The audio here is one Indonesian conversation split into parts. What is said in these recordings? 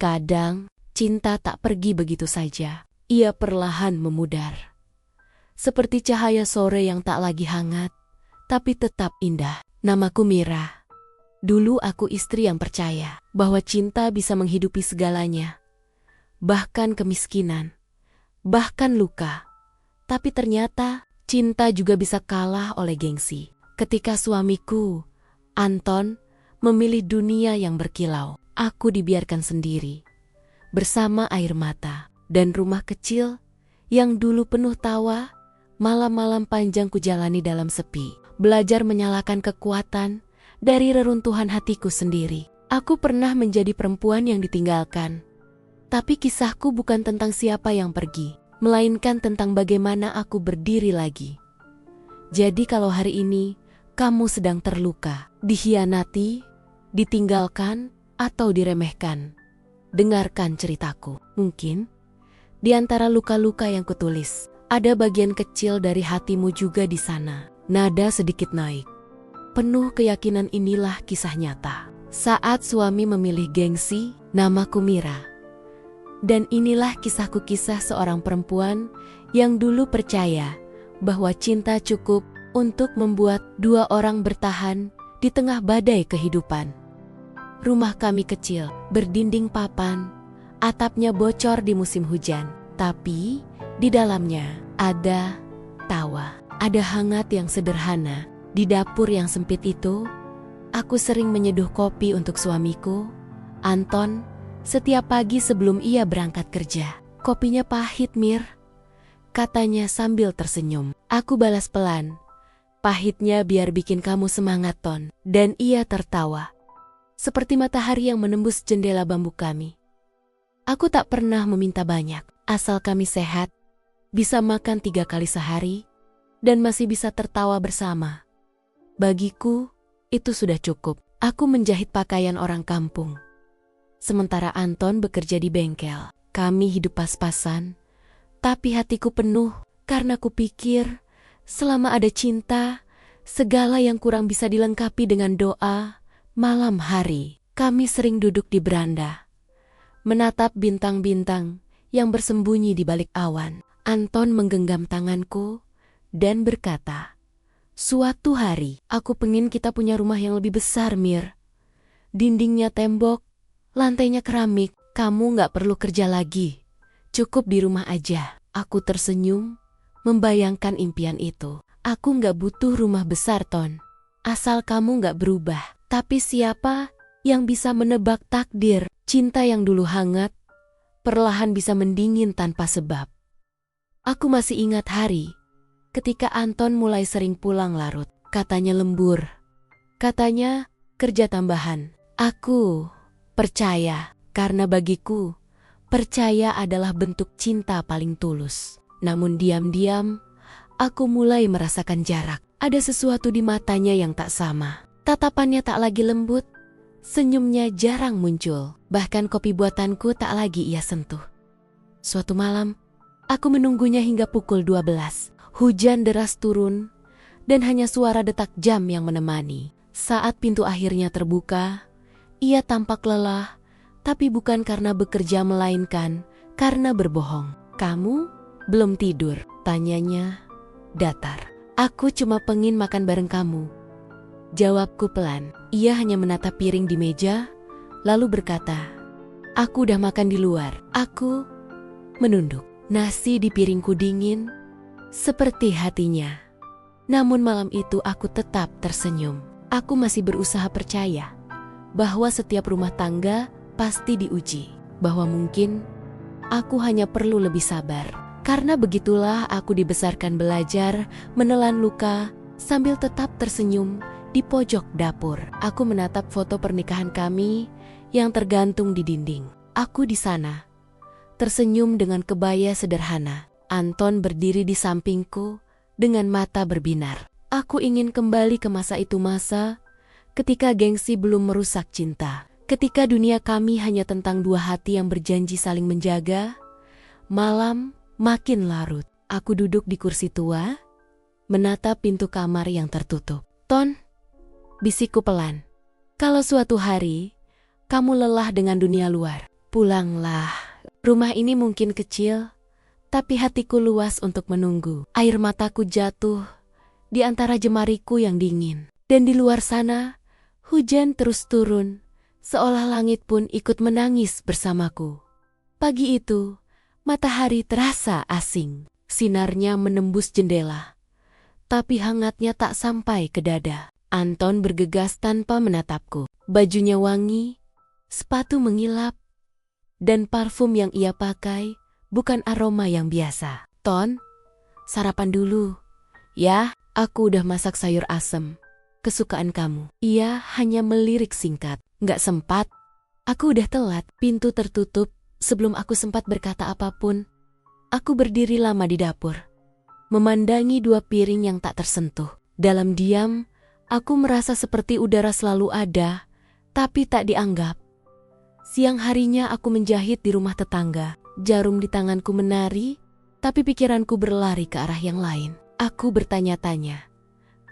Kadang, cinta tak pergi begitu saja. Ia perlahan memudar. Seperti cahaya sore yang tak lagi hangat, tapi tetap indah. Namaku Mira. Dulu aku istri yang percaya bahwa cinta bisa menghidupi segalanya. Bahkan kemiskinan, bahkan luka. Tapi ternyata, cinta juga bisa kalah oleh gengsi. Ketika suamiku, Anton, memilih dunia yang berkilau, aku dibiarkan sendiri. Bersama air mata dan rumah kecil yang dulu penuh tawa, malam-malam panjang kujalani dalam sepi. Belajar menyalakan kekuatan dari reruntuhan hatiku sendiri. Aku pernah menjadi perempuan yang ditinggalkan. Tapi kisahku bukan tentang siapa yang pergi, melainkan tentang bagaimana aku berdiri lagi. Jadi kalau hari ini kamu sedang terluka, dikhianati, ditinggalkan, atau diremehkan, dengarkan ceritaku. Mungkin di antara luka-luka yang kutulis, ada bagian kecil dari hatimu juga di sana. Nada sedikit naik. Penuh keyakinan inilah kisah nyata. Saat suami memilih gengsi, namaku Mira. Dan inilah kisah seorang perempuan yang dulu percaya bahwa cinta cukup untuk membuat dua orang bertahan di tengah badai kehidupan. Rumah kami kecil, berdinding papan, atapnya bocor di musim hujan. Tapi di dalamnya ada tawa, ada hangat yang sederhana. Di dapur yang sempit itu, aku sering menyeduh kopi untuk suamiku, Anton, setiap pagi sebelum ia berangkat kerja. Kopinya pahit, Mir, katanya sambil tersenyum. Aku balas pelan, pahitnya biar bikin kamu semangat, Ton. Dan ia tertawa, seperti matahari yang menembus jendela bambu kami. Aku tak pernah meminta banyak, asal kami sehat, bisa makan 3 kali sehari, dan masih bisa tertawa bersama. Bagiku, itu sudah cukup. Aku menjahit pakaian orang kampung. Sementara Anton bekerja di bengkel. Kami hidup pas-pasan, tapi hatiku penuh karena kupikir selama ada cinta, segala yang kurang bisa dilengkapi dengan doa. Malam hari, kami sering duduk di beranda, menatap bintang-bintang yang bersembunyi di balik awan. Anton menggenggam tanganku dan berkata, "Suatu hari, aku pengen kita punya rumah yang lebih besar, Mir. Dindingnya tembok, lantainya keramik, kamu gak perlu kerja lagi. Cukup di rumah aja." Aku tersenyum, membayangkan impian itu. Aku gak butuh rumah besar, Ton. Asal kamu gak berubah. Tapi siapa yang bisa menebak takdir? Cinta yang dulu hangat, perlahan bisa mendingin tanpa sebab. Aku masih ingat hari ketika Anton mulai sering pulang larut. Katanya lembur, katanya kerja tambahan. Aku percaya, karena bagiku, percaya adalah bentuk cinta paling tulus. Namun diam-diam, aku mulai merasakan jarak. Ada sesuatu di matanya yang tak sama. Tatapannya tak lagi lembut, senyumnya jarang muncul. Bahkan kopi buatanku tak lagi ia sentuh. Suatu malam, aku menunggunya hingga pukul 12. Hujan deras turun, dan hanya suara detak jam yang menemani. Saat pintu akhirnya terbuka, ia tampak lelah, tapi bukan karena bekerja melainkan karena berbohong. "Kamu belum tidur?" tanyanya datar. "Aku cuma pengen makan bareng kamu," jawabku pelan. Ia hanya menatap piring di meja, lalu berkata, "Aku udah makan di luar." Aku menunduk. Nasi di piringku dingin, seperti hatinya. Namun malam itu aku tetap tersenyum. Aku masih berusaha percaya bahwa setiap rumah tangga pasti diuji, bahwa mungkin aku hanya perlu lebih sabar. Karena begitulah aku dibesarkan belajar menelan luka sambil tetap tersenyum di pojok dapur. Aku menatap foto pernikahan kami yang tergantung di dinding. Aku di sana, tersenyum dengan kebaya sederhana. Anton berdiri di sampingku dengan mata berbinar. Aku ingin kembali ke masa itu, masa ketika gengsi belum merusak cinta. Ketika dunia kami hanya tentang dua hati yang berjanji saling menjaga. Malam makin larut. Aku duduk di kursi tua, menatap pintu kamar yang tertutup. "Ton," bisikku pelan, "kalau suatu hari kamu lelah dengan dunia luar, Pulanglah. Rumah ini mungkin kecil, tapi hatiku luas untuk menunggu. Air mataku jatuh di antara jemariku yang dingin. Dan di luar sana, hujan terus turun, seolah langit pun ikut menangis bersamaku. Pagi itu, matahari terasa asing. Sinarnya menembus jendela, tapi hangatnya tak sampai ke dada. Anton bergegas tanpa menatapku. Bajunya wangi, sepatu mengilap, dan parfum yang ia pakai bukan aroma yang biasa. Ton, sarapan dulu. Ya, aku udah masak sayur asem. Kesukaan kamu. Ia hanya melirik singkat. Nggak sempat. Aku udah telat. Pintu tertutup sebelum aku sempat berkata apapun. Aku berdiri lama di dapur, memandangi dua piring yang tak tersentuh. Dalam diam, aku merasa seperti udara selalu ada, tapi tak dianggap. Siang harinya aku menjahit di rumah tetangga. Jarum di tanganku menari, tapi pikiranku berlari ke arah yang lain. Aku bertanya-tanya,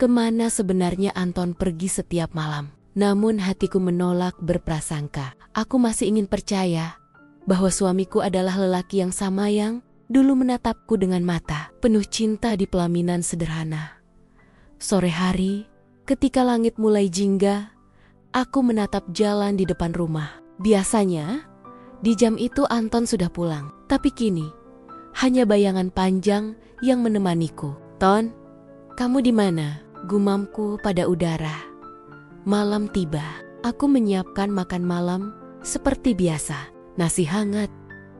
kemana sebenarnya Anton pergi setiap malam? Namun hatiku menolak berprasangka. Aku masih ingin percaya bahwa suamiku adalah lelaki yang sama yang dulu menatapku dengan mata penuh cinta di pelaminan sederhana. Sore hari, ketika langit mulai jingga, aku menatap jalan di depan rumah. Biasanya, di jam itu Anton sudah pulang. Tapi kini, hanya bayangan panjang yang menemaniku. Ton, kamu di mana? Gumamku pada udara. Malam tiba. Aku menyiapkan makan malam seperti biasa. Nasi hangat,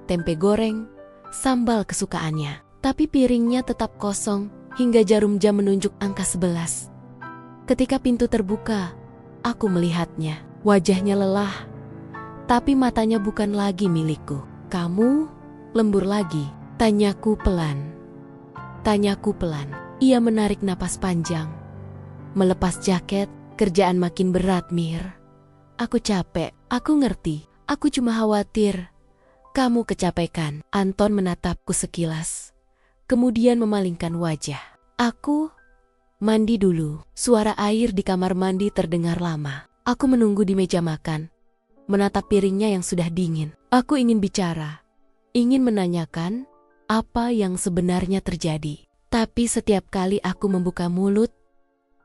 tempe goreng, sambal kesukaannya. Tapi piringnya tetap kosong hingga jarum jam menunjuk angka 11. Ketika pintu terbuka, aku melihatnya. Wajahnya lelah, tapi matanya bukan lagi milikku. Kamu lembur lagi? Tanyaku pelan. Ia menarik napas panjang. Melepas jaket, kerjaan makin berat, Mir. Aku capek, aku ngerti. Aku cuma khawatir kamu kecapekan. Anton menatapku sekilas, kemudian memalingkan wajah. Aku mandi dulu. Suara air di kamar mandi terdengar lama. Aku menunggu di meja makan, menatap piringnya yang sudah dingin. Aku ingin bicara, ingin menanyakan apa yang sebenarnya terjadi. Tapi setiap kali aku membuka mulut,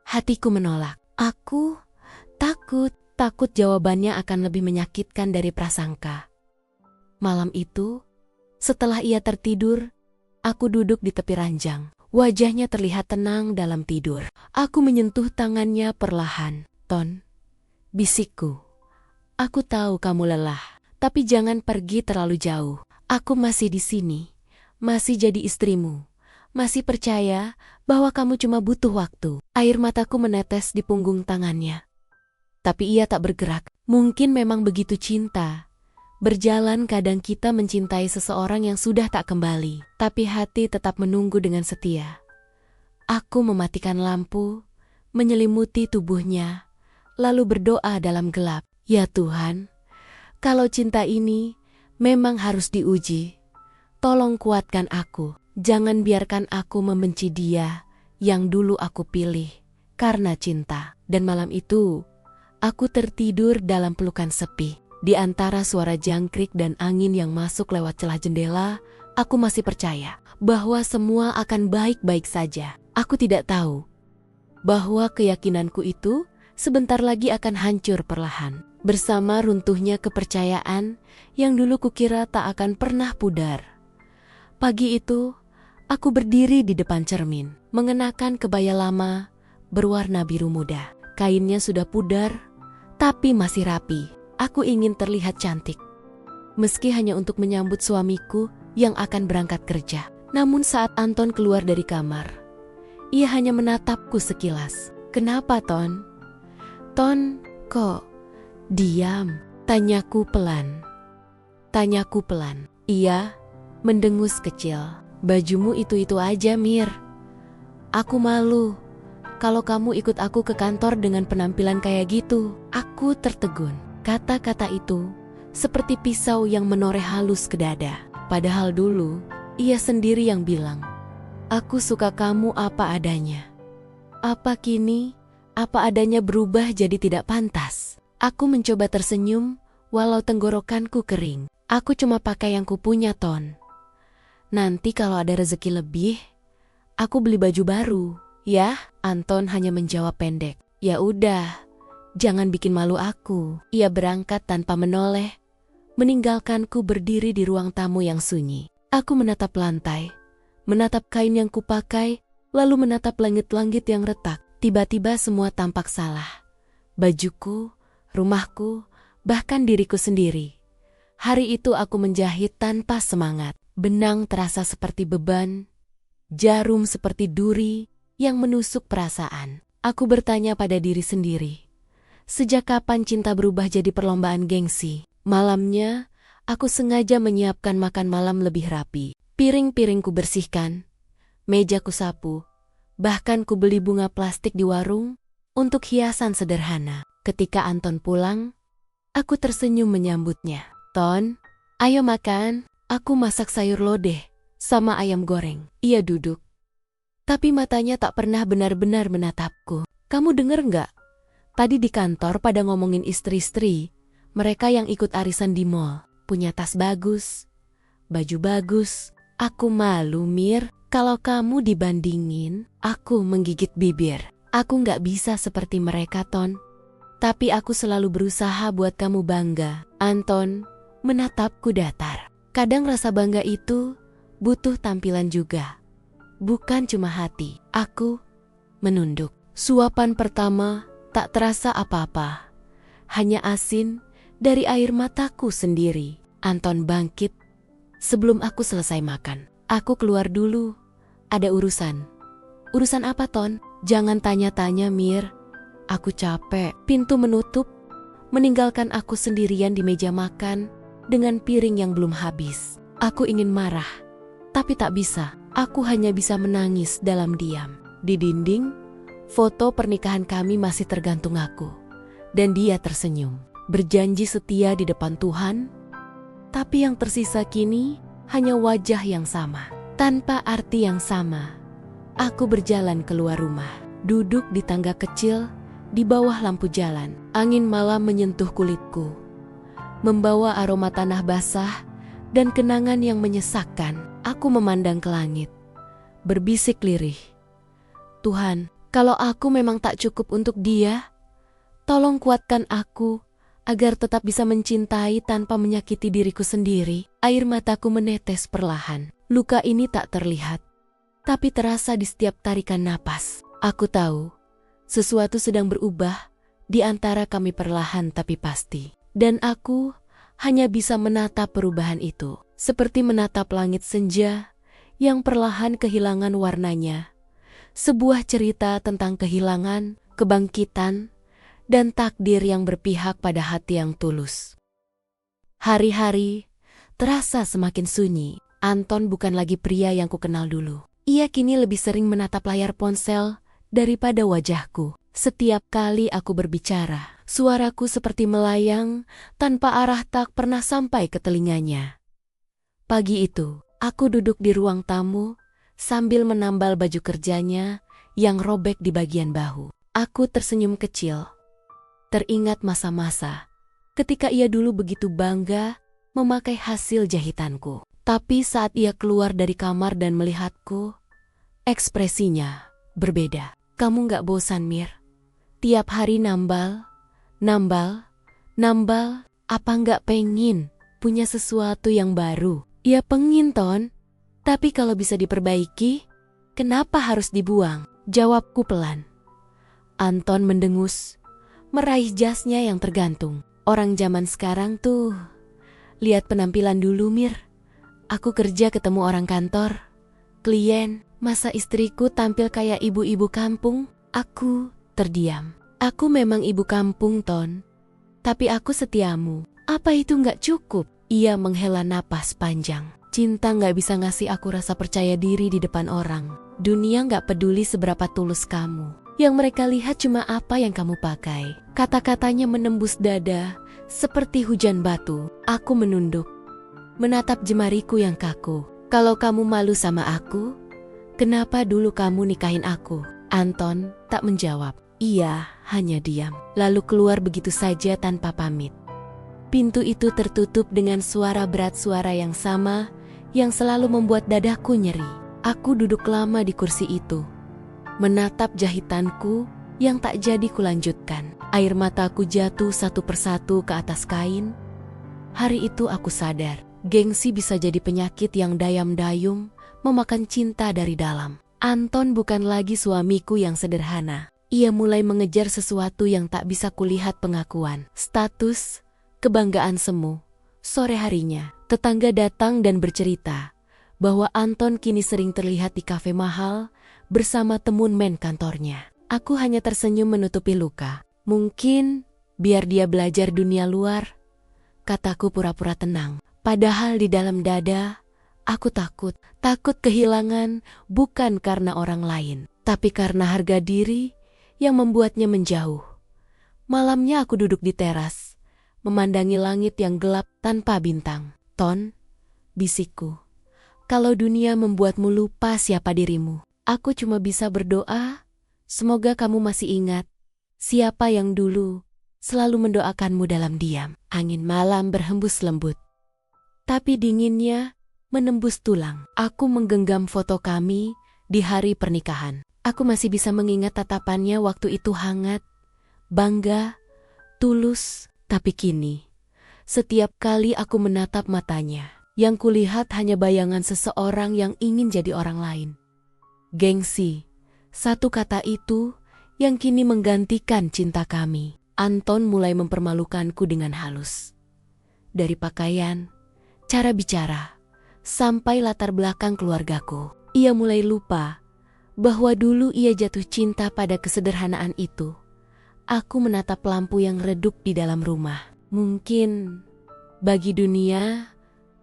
hatiku menolak. Aku takut jawabannya akan lebih menyakitkan dari prasangka. Malam itu, setelah ia tertidur, aku duduk di tepi ranjang. Wajahnya terlihat tenang dalam tidur. Aku menyentuh tangannya perlahan. Ton, bisikku. Aku tahu kamu lelah, tapi jangan pergi terlalu jauh. Aku masih di sini, masih jadi istrimu, masih percaya bahwa kamu cuma butuh waktu. Air mataku menetes di punggung tangannya. Tapi ia tak bergerak. Mungkin memang begitu cinta. Berjalan kadang kita mencintai seseorang yang sudah tak kembali, tapi hati tetap menunggu dengan setia. Aku mematikan lampu, menyelimuti tubuhnya, lalu berdoa dalam gelap. Ya Tuhan, kalau cinta ini memang harus diuji, tolong kuatkan aku. Jangan biarkan aku membenci dia yang dulu aku pilih karena cinta. Dan malam itu, aku tertidur dalam pelukan sepi. Di antara suara jangkrik dan angin yang masuk lewat celah jendela, aku masih percaya bahwa semua akan baik-baik saja. Aku tidak tahu bahwa keyakinanku itu sebentar lagi akan hancur perlahan. Bersama runtuhnya kepercayaan yang dulu kukira tak akan pernah pudar. Pagi itu, aku berdiri di depan cermin, mengenakan kebaya lama berwarna biru muda. Kainnya sudah pudar, tapi masih rapi. Aku ingin terlihat cantik, meski hanya untuk menyambut suamiku yang akan berangkat kerja. Namun saat Anton keluar dari kamar, ia hanya menatapku sekilas. Kenapa, Ton? Ton, kok diam? Tanyaku pelan. Ia mendengus kecil. Bajumu itu-itu aja, Mir. Aku malu kalau kamu ikut aku ke kantor dengan penampilan kayak gitu. Aku tertegun. Kata-kata itu seperti pisau yang menoreh halus ke dada. Padahal dulu, ia sendiri yang bilang, aku suka kamu apa adanya. Apa kini, apa adanya berubah jadi tidak pantas? Aku mencoba tersenyum, walau tenggorokanku kering. Aku cuma pakai yang kupunya, Ton. Nanti kalau ada rezeki lebih, aku beli baju baru, ya? Anton hanya menjawab pendek. Ya udah, jangan bikin malu aku. Ia berangkat tanpa menoleh, meninggalkanku berdiri di ruang tamu yang sunyi. Aku menatap lantai, menatap kain yang kupakai, lalu menatap langit-langit yang retak. Tiba-tiba semua tampak salah. Bajuku, rumahku, bahkan diriku sendiri. Hari itu aku menjahit tanpa semangat. Benang terasa seperti beban, jarum seperti duri yang menusuk perasaan. Aku bertanya pada diri sendiri, sejak kapan cinta berubah jadi perlombaan gengsi? Malamnya, aku sengaja menyiapkan makan malam lebih rapi. Piring-piringku bersihkan, mejaku sapu, bahkan ku beli bunga plastik di warung untuk hiasan sederhana. Ketika Anton pulang, aku tersenyum menyambutnya. Ton, ayo makan. Aku masak sayur lodeh sama ayam goreng. Ia duduk, tapi matanya tak pernah benar-benar menatapku. Kamu denger nggak? Tadi di kantor pada ngomongin istri-istri, mereka yang ikut arisan di mall, punya tas bagus, baju bagus. Aku malu, Mir, kalau kamu dibandingin. Aku menggigit bibir. Aku nggak bisa seperti mereka, Ton. Tapi aku selalu berusaha buat kamu bangga. Anton menatapku datar. Kadang rasa bangga itu butuh tampilan juga, bukan cuma hati. Aku menunduk. Suapan pertama tak terasa apa-apa, hanya asin dari air mataku sendiri. Anton bangkit sebelum aku selesai makan. Aku keluar dulu, ada urusan. Urusan apa, Ton? Jangan tanya-tanya, Mir. Aku capek. Pintu menutup, meninggalkan aku sendirian di meja makan dengan piring yang belum habis. Aku ingin marah, tapi tak bisa. Aku hanya bisa menangis dalam diam. Di dinding, foto pernikahan kami masih tergantung aku. Dan dia tersenyum, berjanji setia di depan Tuhan. Tapi yang tersisa kini hanya wajah yang sama, tanpa arti yang sama. Aku berjalan keluar rumah, duduk di tangga kecil di bawah lampu jalan. Angin malam menyentuh kulitku, membawa aroma tanah basah dan kenangan yang menyesakkan. Aku memandang ke langit, berbisik lirih. Tuhan, kalau aku memang tak cukup untuk dia, tolong kuatkan aku agar tetap bisa mencintai tanpa menyakiti diriku sendiri. Air mataku menetes perlahan. Luka ini tak terlihat, tapi terasa di setiap tarikan napas. Aku tahu, sesuatu sedang berubah di antara kami perlahan tapi pasti. Dan aku hanya bisa menatap perubahan itu, seperti menatap langit senja yang perlahan kehilangan warnanya. Sebuah cerita tentang kehilangan, kebangkitan, dan takdir yang berpihak pada hati yang tulus. Hari-hari terasa semakin sunyi. Anton bukan lagi pria yang kukenal dulu. Ia kini lebih sering menatap layar ponsel daripada wajahku. Setiap kali aku berbicara, suaraku seperti melayang tanpa arah, tak pernah sampai ke telinganya. Pagi itu, aku duduk di ruang tamu sambil menambal baju kerjanya yang robek di bagian bahu. Aku tersenyum kecil, teringat masa-masa ketika ia dulu begitu bangga memakai hasil jahitanku. Tapi saat ia keluar dari kamar dan melihatku, ekspresinya berbeda. Kamu nggak bosan, Mir? Tiap hari nambal, apa nggak pengen punya sesuatu yang baru? Ya pengen, Ton. Tapi kalau bisa diperbaiki, kenapa harus dibuang? Jawabku pelan. Anton mendengus, meraih jasnya yang tergantung. Orang zaman sekarang tuh, lihat penampilan dulu, Mir. Aku kerja ketemu orang kantor, klien, masa istriku tampil kayak ibu-ibu kampung? Aku terdiam. Aku memang ibu kampung, Ton. Tapi aku setiamu. Apa itu nggak cukup? Ia menghela napas panjang. Cinta nggak bisa ngasih aku rasa percaya diri di depan orang. Dunia nggak peduli seberapa tulus kamu. Yang mereka lihat cuma apa yang kamu pakai. Kata-katanya menembus dada seperti hujan batu. Aku menunduk, menatap jemariku yang kaku. Kalau kamu malu sama aku, kenapa dulu kamu nikahin aku? Anton tak menjawab. Ia hanya diam, lalu keluar begitu saja tanpa pamit. Pintu itu tertutup dengan suara berat, suara yang sama yang selalu membuat dadaku nyeri. Aku duduk lama di kursi itu, menatap jahitanku yang tak jadi kulanjutkan. Air mataku jatuh satu persatu ke atas kain. Hari itu aku sadar, gengsi bisa jadi penyakit yang dayam-dayum memakan cinta dari dalam. Anton bukan lagi suamiku yang sederhana. Ia mulai mengejar sesuatu yang tak bisa kulihat: pengakuan, status, kebanggaan semu. Sore harinya, tetangga datang dan bercerita bahwa Anton kini sering terlihat di kafe mahal bersama temun men kantornya. Aku hanya tersenyum menutupi luka. Mungkin biar dia belajar dunia luar, kataku pura-pura tenang. Padahal di dalam dada, aku takut. Takut kehilangan bukan karena orang lain, tapi karena harga diri yang membuatnya menjauh. Malamnya aku duduk di teras, memandangi langit yang gelap tanpa bintang. Ton, bisikku, kalau dunia membuatmu lupa siapa dirimu, aku cuma bisa berdoa, semoga kamu masih ingat siapa yang dulu selalu mendoakanmu dalam diam. Angin malam berhembus lembut, tapi dinginnya menembus tulang. Aku menggenggam foto kami di hari pernikahan. Aku masih bisa mengingat tatapannya waktu itu, hangat, bangga, tulus. Tapi kini, setiap kali aku menatap matanya, yang kulihat hanya bayangan seseorang yang ingin jadi orang lain. Gengsi, satu kata itu yang kini menggantikan cinta kami. Anton mulai mempermalukanku dengan halus. Dari pakaian, cara bicara, sampai latar belakang keluargaku. Ia mulai lupa bahwa dulu ia jatuh cinta pada kesederhanaan itu. Aku menatap lampu yang redup di dalam rumah. Mungkin bagi dunia,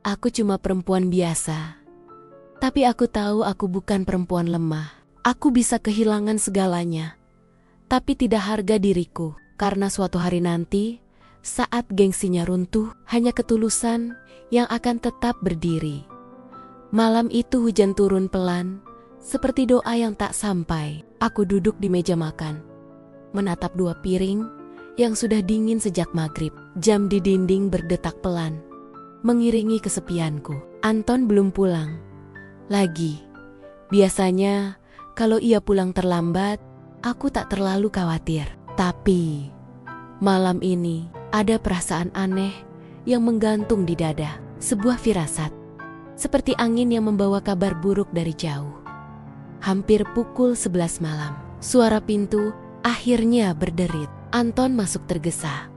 aku cuma perempuan biasa. Tapi aku tahu aku bukan perempuan lemah. Aku bisa kehilangan segalanya, tapi tidak harga diriku. Karena suatu hari nanti, saat gengsinya runtuh, hanya ketulusan yang akan tetap berdiri. Malam itu hujan turun pelan, seperti doa yang tak sampai. Aku duduk di meja makan, menatap dua piring yang sudah dingin sejak maghrib. Jam di dinding berdetak pelan, mengiringi kesepianku. Anton belum pulang lagi. Biasanya, kalau ia pulang terlambat, aku tak terlalu khawatir. Tapi malam ini ada perasaan aneh yang menggantung di dada. Sebuah firasat, seperti angin yang membawa kabar buruk dari jauh. Hampir pukul 11 malam, suara pintu akhirnya berderit. Anton masuk tergesa,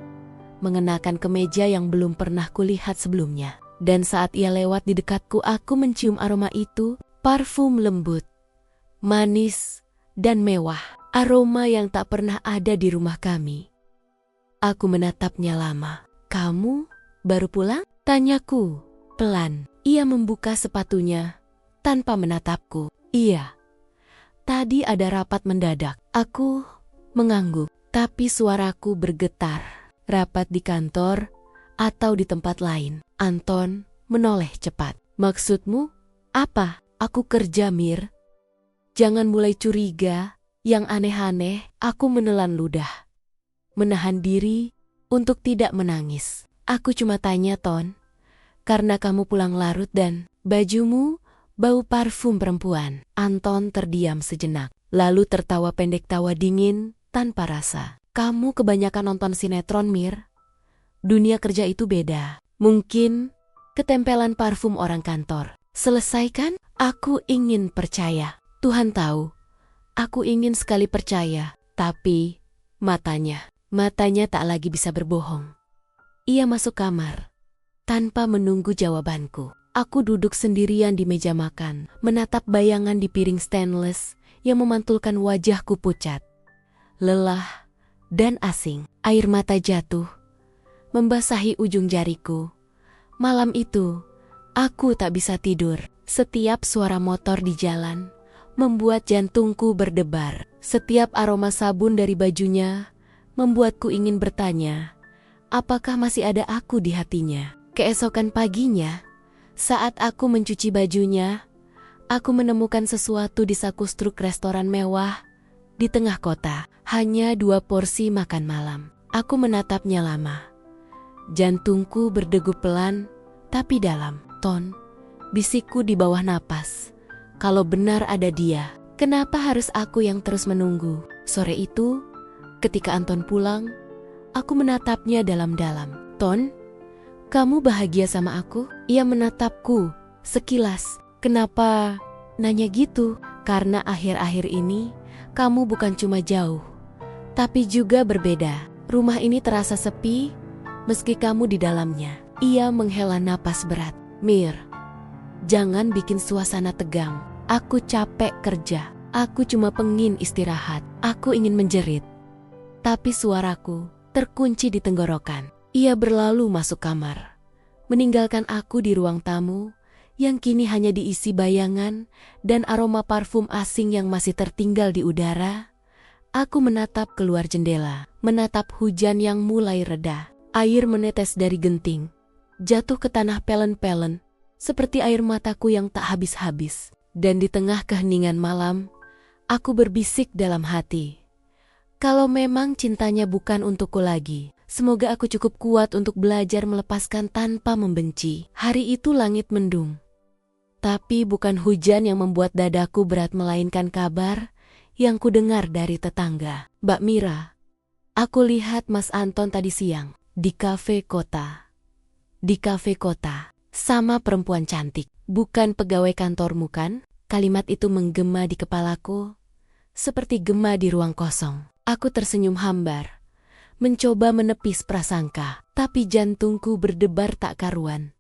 mengenakan kemeja yang belum pernah kulihat sebelumnya. Dan saat ia lewat di dekatku, aku mencium aroma itu, parfum lembut, manis, dan mewah. Aroma yang tak pernah ada di rumah kami. Aku menatapnya lama. "Kamu baru pulang?" tanyaku pelan. Ia membuka sepatunya tanpa menatapku. "Iya, tadi ada rapat mendadak." Aku mengangguk, tapi suaraku bergetar. "Rapat di kantor atau di tempat lain?" Anton menoleh cepat. "Maksudmu apa?" "Aku kerja, Mir. Jangan mulai curiga yang aneh-aneh." Aku menelan ludah, menahan diri untuk tidak menangis. "Aku cuma tanya, Ton, karena kamu pulang larut dan bajumu bau parfum perempuan." Anton terdiam sejenak, lalu tertawa pendek, tawa dingin tanpa rasa. "Kamu kebanyakan nonton sinetron, Mir. Dunia kerja itu beda. Mungkin ketempelan parfum orang kantor. Selesaikan?" Aku ingin percaya. Tuhan tahu, aku ingin sekali percaya. Tapi matanya tak lagi bisa berbohong. Ia masuk kamar tanpa menunggu jawabanku. Aku duduk sendirian di meja makan, menatap bayangan di piring stainless yang memantulkan wajahku pucat, lelah, dan asing. Air mata jatuh, membasahi ujung jariku. Malam itu, aku tak bisa tidur. Setiap suara motor di jalan membuat jantungku berdebar. Setiap aroma sabun dari bajunya membuatku ingin bertanya, apakah masih ada aku di hatinya? Keesokan paginya, saat aku mencuci bajunya, aku menemukan sesuatu di saku struk restoran mewah di tengah kota. Hanya 2 porsi makan malam. Aku menatapnya lama. Jantungku berdegup pelan, tapi dalam. Ton, bisikku di bawah napas. Kalau benar ada dia, kenapa harus aku yang terus menunggu? Sore itu, ketika Anton pulang, aku menatapnya dalam-dalam. Ton, kamu bahagia sama aku? Ia menatapku sekilas. Kenapa nanya gitu? Karena akhir-akhir ini, kamu bukan cuma jauh, tapi juga berbeda. Rumah ini terasa sepi, meski kamu di dalamnya. Ia menghela napas berat. Mir, jangan bikin suasana tegang. Aku capek kerja. Aku cuma pengin istirahat. Aku ingin menjerit. Tapi suaraku terkunci di tenggorokan. Ia berlalu masuk kamar, meninggalkan aku di ruang tamu yang kini hanya diisi bayangan dan aroma parfum asing yang masih tertinggal di udara. Aku menatap keluar jendela, menatap hujan yang mulai reda. Air menetes dari genting, jatuh ke tanah pelen-pelen, seperti air mataku yang tak habis-habis. Dan di tengah keheningan malam, aku berbisik dalam hati. Kalau memang cintanya bukan untukku lagi, semoga aku cukup kuat untuk belajar melepaskan tanpa membenci. Hari itu langit mendung. Tapi bukan hujan yang membuat dadaku berat, melainkan kabar yang kudengar dari tetangga. Mbak Mira, aku lihat Mas Anton tadi siang di kafe kota. Di kafe kota, sama perempuan cantik. Bukan pegawai kantormu kan? Kalimat itu menggema di kepalaku, seperti gema di ruang kosong. Aku tersenyum hambar, mencoba menepis prasangka, tapi jantungku berdebar tak karuan.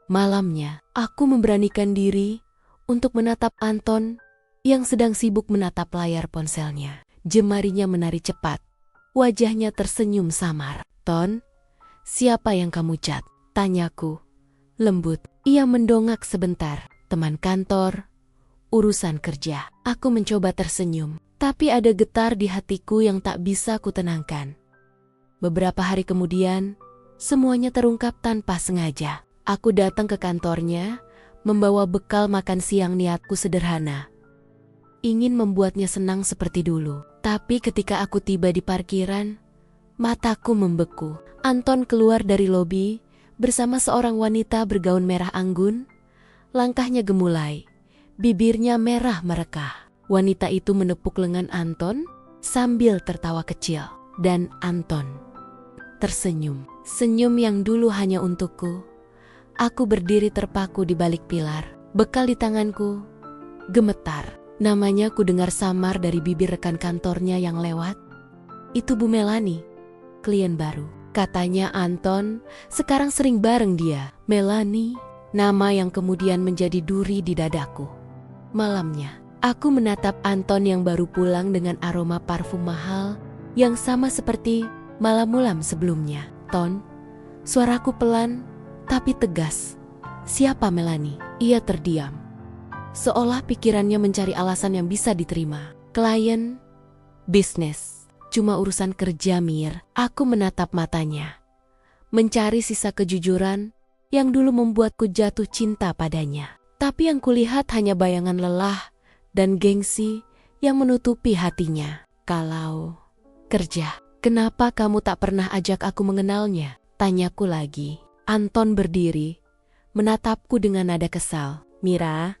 Malamnya, aku memberanikan diri untuk menatap Anton yang sedang sibuk menatap layar ponselnya. Jemarinya menari cepat, wajahnya tersenyum samar. Ton, siapa yang kamu chat? Tanyaku, lembut. Ia mendongak sebentar. Teman kantor, urusan kerja. Aku mencoba tersenyum, tapi ada getar di hatiku yang tak bisa kutenangkan. Beberapa hari kemudian, semuanya terungkap tanpa sengaja. Aku datang ke kantornya, membawa bekal makan siang. Niatku sederhana, ingin membuatnya senang seperti dulu. Tapi ketika aku tiba di parkiran, mataku membeku. Anton keluar dari lobi bersama seorang wanita bergaun merah anggun. Langkahnya gemulai, bibirnya merah merekah. Wanita itu menepuk lengan Anton sambil tertawa kecil. Dan Anton tersenyum. Senyum yang dulu hanya untukku. Aku berdiri terpaku di balik pilar. Bekal di tanganku gemetar. Namanya ku dengar samar dari bibir rekan kantornya yang lewat. Itu Bu Melani, klien baru. Katanya Anton sekarang sering bareng dia. Melani, nama yang kemudian menjadi duri di dadaku. Malamnya, aku menatap Anton yang baru pulang dengan aroma parfum mahal yang sama seperti malam-malam sebelumnya. Ton, suaraku pelan tapi tegas. Siapa Melani? Ia terdiam, seolah pikirannya mencari alasan yang bisa diterima. Klien, bisnis, cuma urusan kerja, Mir. Aku menatap matanya, mencari sisa kejujuran yang dulu membuatku jatuh cinta padanya. Tapi yang kulihat hanya bayangan lelah dan gengsi yang menutupi hatinya. Kalau kerja, kenapa kamu tak pernah ajak aku mengenalnya? Tanyaku lagi. Anton berdiri, menatapku dengan nada kesal. Mira,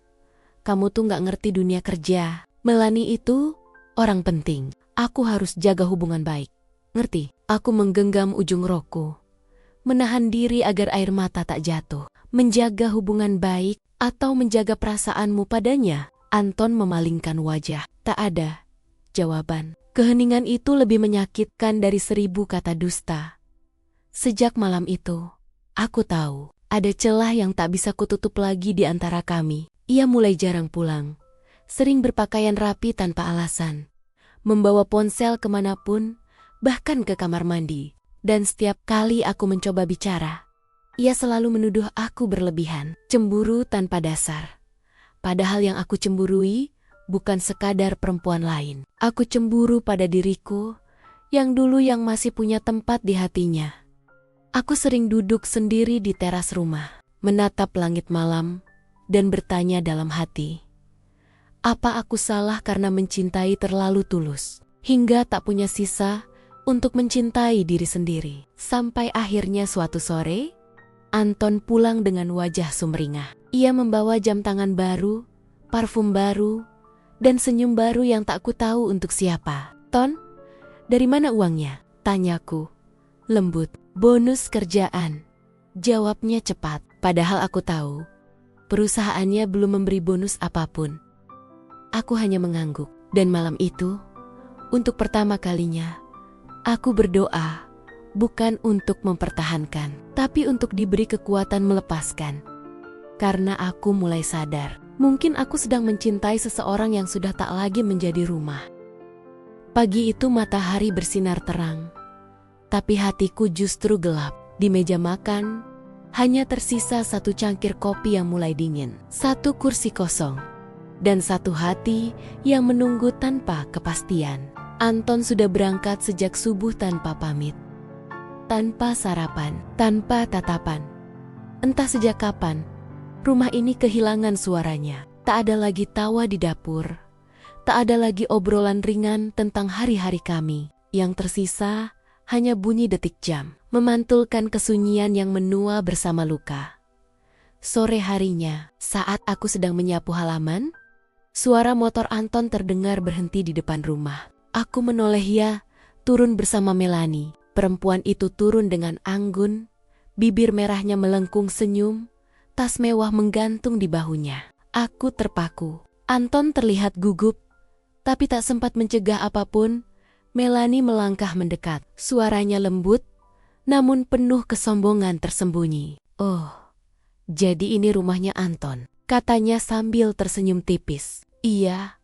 kamu tuh gak ngerti dunia kerja. Melani itu orang penting. Aku harus jaga hubungan baik. Ngerti? Aku menggenggam ujung rokku, menahan diri agar air mata tak jatuh. Menjaga hubungan baik atau menjaga perasaanmu padanya? Anton memalingkan wajah. Tak ada jawaban. Keheningan itu lebih menyakitkan dari 1000 kata dusta. Sejak malam itu, aku tahu ada celah yang tak bisa kututup lagi di antara kami. Ia mulai jarang pulang, sering berpakaian rapi tanpa alasan, membawa ponsel kemanapun, bahkan ke kamar mandi. Dan setiap kali aku mencoba bicara, ia selalu menuduh aku berlebihan, cemburu tanpa dasar. Padahal yang aku cemburui bukan sekadar perempuan lain. Aku cemburu pada diriku yang dulu yang masih punya tempat di hatinya. Aku sering duduk sendiri di teras rumah, menatap langit malam dan bertanya dalam hati, apa aku salah karena mencintai terlalu tulus, hingga tak punya sisa untuk mencintai diri sendiri. Sampai akhirnya suatu sore, Anton pulang dengan wajah sumringah. Ia membawa jam tangan baru, parfum baru, dan senyum baru yang tak ku tahu untuk siapa. "Ton, dari mana uangnya?" tanyaku. Lembut. "Bonus kerjaan," jawabnya cepat. Padahal aku tahu, perusahaannya belum memberi bonus apapun. Aku hanya mengangguk. Dan malam itu, untuk pertama kalinya, aku berdoa, bukan untuk mempertahankan, tapi untuk diberi kekuatan melepaskan. Karena aku mulai sadar, mungkin aku sedang mencintai seseorang yang sudah tak lagi menjadi rumah. Pagi itu matahari bersinar terang, tapi hatiku justru gelap. Di meja makan, hanya tersisa satu cangkir kopi yang mulai dingin, satu kursi kosong, dan satu hati yang menunggu tanpa kepastian. Anton sudah berangkat sejak subuh tanpa pamit. Tanpa sarapan, tanpa tatapan. Entah sejak kapan, rumah ini kehilangan suaranya. Tak ada lagi tawa di dapur. Tak ada lagi obrolan ringan tentang hari-hari kami. Yang tersisa hanya bunyi detik jam, memantulkan kesunyian yang menua bersama luka. Sore harinya, saat aku sedang menyapu halaman, suara motor Anton terdengar berhenti di depan rumah. Aku menoleh ia, turun bersama Melani. Perempuan itu turun dengan anggun, bibir merahnya melengkung senyum, tas mewah menggantung di bahunya. Aku terpaku. Anton terlihat gugup, tapi tak sempat mencegah apapun. Melani melangkah mendekat. Suaranya lembut, namun penuh kesombongan tersembunyi. "Oh, jadi ini rumahnya Anton," katanya sambil tersenyum tipis. "Iya,"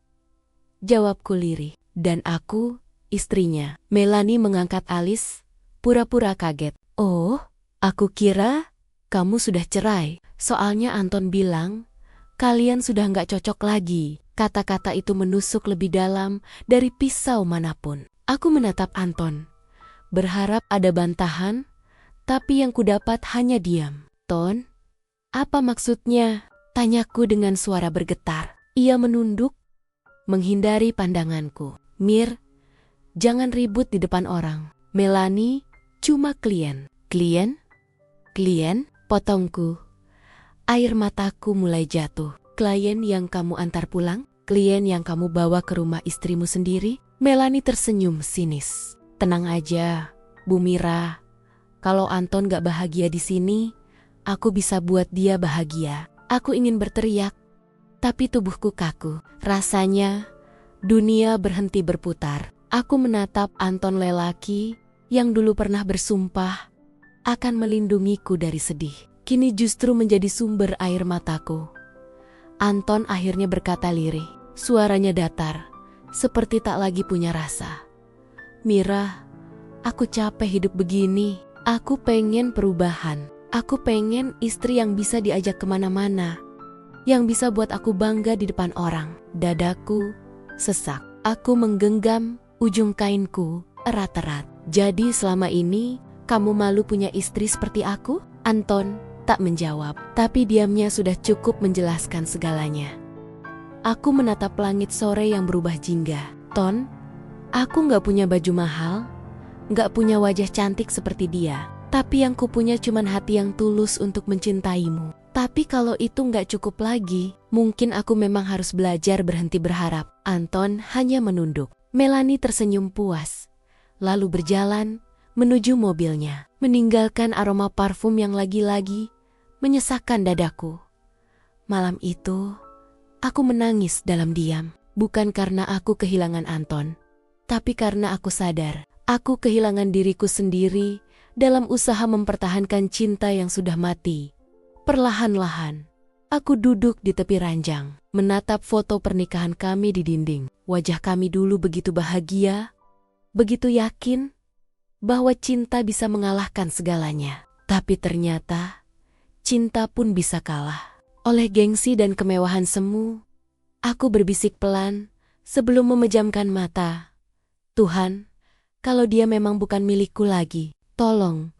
jawabku lirih. "Dan aku, istrinya." Melani mengangkat alis, pura-pura kaget. "Oh, aku kira kamu sudah cerai. Soalnya Anton bilang, kalian sudah nggak cocok lagi." Kata-kata itu menusuk lebih dalam dari pisau manapun. Aku menatap Anton, berharap ada bantahan, tapi yang kudapat hanya diam. "Ton, apa maksudnya?" tanyaku dengan suara bergetar. Ia menunduk, menghindari pandanganku. "Mir, jangan ribut di depan orang. Melani cuma klien." "Klien? Klien?" potongku. Air mataku mulai jatuh. "Klien yang kamu antar pulang? Klien yang kamu bawa ke rumah istrimu sendiri?" Melani tersenyum sinis. "Tenang aja, Bu Mira. Kalau Anton gak bahagia di sini, aku bisa buat dia bahagia." Aku ingin berteriak, tapi tubuhku kaku. Rasanya dunia berhenti berputar. Aku menatap Anton lelaki yang dulu pernah bersumpah akan melindungiku dari sedih. Kini justru menjadi sumber air mataku. Anton akhirnya berkata lirih. Suaranya datar, seperti tak lagi punya rasa. "Mira, aku capek hidup begini. Aku pengen perubahan. Aku pengen istri yang bisa diajak kemana-mana, yang bisa buat aku bangga di depan orang." Dadaku sesak. Aku menggenggam ujung kainku erat-erat. "Jadi selama ini kamu malu punya istri seperti aku?" Anton tak menjawab, tapi diamnya sudah cukup menjelaskan segalanya. Aku menatap langit sore yang berubah jingga. "Ton, aku gak punya baju mahal, gak punya wajah cantik seperti dia. Tapi yang kupunya cuman hati yang tulus untuk mencintaimu. Tapi kalau itu gak cukup lagi, mungkin aku memang harus belajar berhenti berharap." Anton hanya menunduk. Melani tersenyum puas, lalu berjalan menuju mobilnya, meninggalkan aroma parfum yang lagi-lagi menyesakkan dadaku. Malam itu, aku menangis dalam diam, bukan karena aku kehilangan Anton, tapi karena aku sadar, aku kehilangan diriku sendiri dalam usaha mempertahankan cinta yang sudah mati. Perlahan-lahan, aku duduk di tepi ranjang, menatap foto pernikahan kami di dinding. Wajah kami dulu begitu bahagia, begitu yakin bahwa cinta bisa mengalahkan segalanya. Tapi ternyata, cinta pun bisa kalah. Oleh gengsi dan kemewahan semu, aku berbisik pelan sebelum memejamkan mata. "Tuhan, kalau dia memang bukan milikku lagi, tolong,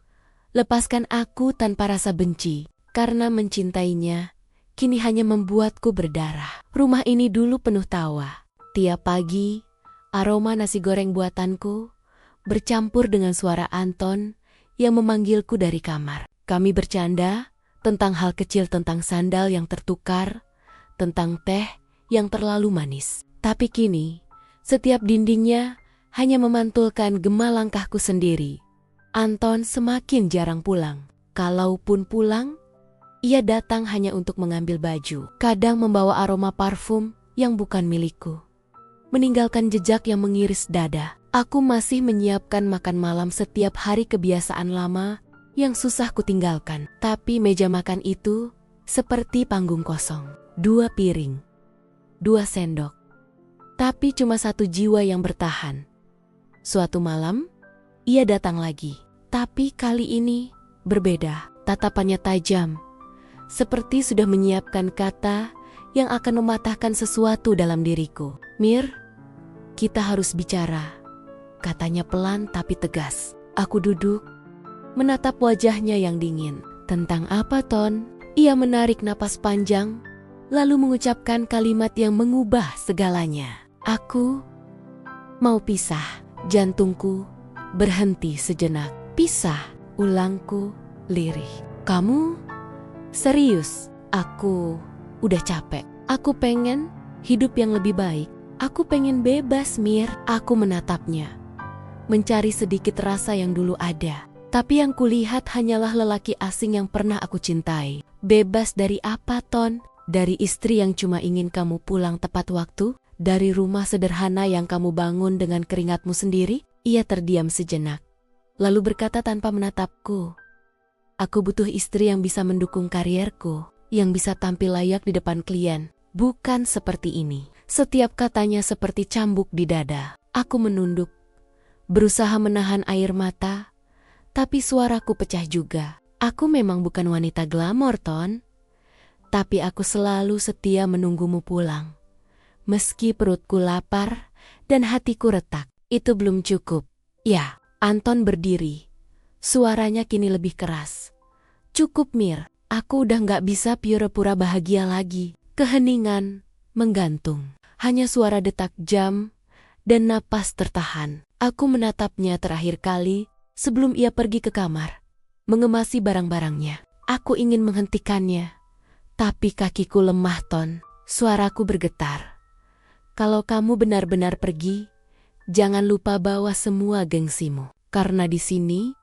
lepaskan aku tanpa rasa benci." Karena mencintainya, kini hanya membuatku berdarah. Rumah ini dulu penuh tawa. Tiap pagi, aroma nasi goreng buatanku bercampur dengan suara Anton yang memanggilku dari kamar. Kami bercanda tentang hal kecil, tentang sandal yang tertukar, tentang teh yang terlalu manis. Tapi kini, setiap dindingnya hanya memantulkan gema langkahku sendiri. Anton semakin jarang pulang. Kalaupun pulang, ia datang hanya untuk mengambil baju. Kadang membawa aroma parfum yang bukan milikku, meninggalkan jejak yang mengiris dada. Aku masih menyiapkan makan malam setiap hari, kebiasaan lama yang susah kutinggalkan. Tapi meja makan itu seperti panggung kosong. 2 piring, 2 sendok, tapi cuma satu jiwa yang bertahan. Suatu malam, ia datang lagi. Tapi kali ini berbeda. Tatapannya tajam, seperti sudah menyiapkan kata yang akan mematahkan sesuatu dalam diriku. "Mir, kita harus bicara," katanya pelan tapi tegas. Aku duduk, menatap wajahnya yang dingin. "Tentang apa, Ton?" Ia menarik napas panjang, lalu mengucapkan kalimat yang mengubah segalanya. "Aku mau pisah." Jantungku berhenti sejenak. "Pisah?" ulangku lirih. "Kamu serius?" "Aku udah capek. Aku pengen hidup yang lebih baik. Aku pengen bebas, Mir." Aku menatapnya, mencari sedikit rasa yang dulu ada. Tapi yang kulihat hanyalah lelaki asing yang pernah aku cintai. "Bebas dari apa, Ton?" "Dari istri yang cuma ingin kamu pulang tepat waktu? Dari rumah sederhana yang kamu bangun dengan keringatmu sendiri?" Ia terdiam sejenak, lalu berkata tanpa menatapku, "Aku butuh istri yang bisa mendukung karierku, yang bisa tampil layak di depan klien, bukan seperti ini." Setiap katanya seperti cambuk di dada. Aku menunduk, berusaha menahan air mata, tapi suaraku pecah juga. "Aku memang bukan wanita glamor, Ton, tapi aku selalu setia menunggumu pulang. Meski perutku lapar dan hatiku retak." "Itu belum cukup." "Ya." Anton berdiri. Suaranya kini lebih keras. "Cukup, Mir. Aku udah gak bisa pura-pura bahagia lagi." Keheningan menggantung. Hanya suara detak jam dan napas tertahan. Aku menatapnya terakhir kali sebelum ia pergi ke kamar, mengemasi barang-barangnya. Aku ingin menghentikannya, tapi kakiku lemah, Ton. Suaraku bergetar. "Kalau kamu benar-benar pergi, jangan lupa bawa semua gengsimu. Karena di sini,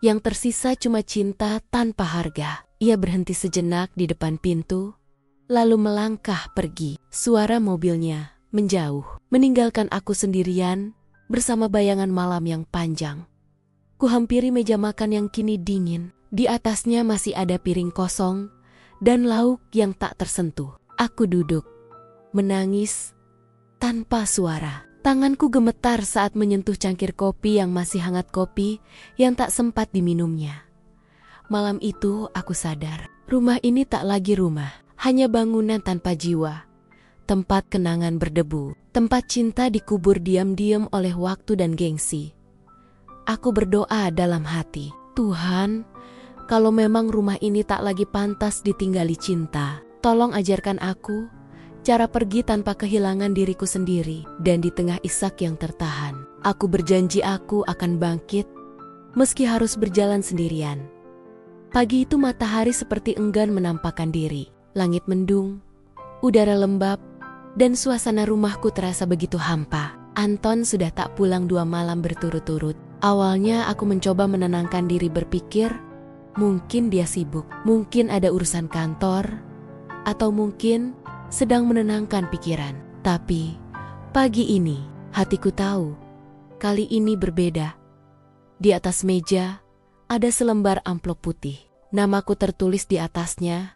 yang tersisa cuma cinta tanpa harga." Ia berhenti sejenak di depan pintu, lalu melangkah pergi. Suara mobilnya menjauh, meninggalkan aku sendirian bersama bayangan malam yang panjang. Kuhampiri meja makan yang kini dingin. Di atasnya masih ada piring kosong dan lauk yang tak tersentuh. Aku duduk, menangis tanpa suara. Tanganku gemetar saat menyentuh cangkir kopi yang masih hangat, kopi yang tak sempat diminumnya. Malam itu aku sadar, rumah ini tak lagi rumah, hanya bangunan tanpa jiwa. Tempat kenangan berdebu, tempat cinta dikubur diam-diam oleh waktu dan gengsi. Aku berdoa dalam hati, "Tuhan, kalau memang rumah ini tak lagi pantas ditinggali cinta, tolong ajarkan aku cara pergi tanpa kehilangan diriku sendiri." Dan di tengah isak yang tertahan, aku berjanji aku akan bangkit, meski harus berjalan sendirian. Pagi itu matahari seperti enggan menampakkan diri. Langit mendung, udara lembab, dan suasana rumahku terasa begitu hampa. Anton sudah tak pulang 2 malam berturut-turut. Awalnya aku mencoba menenangkan diri, berpikir, mungkin dia sibuk, mungkin ada urusan kantor, atau mungkin sedang menenangkan pikiran. Tapi pagi ini hatiku tahu, kali ini berbeda. Di atas meja ada selembar amplop putih. Namaku tertulis di atasnya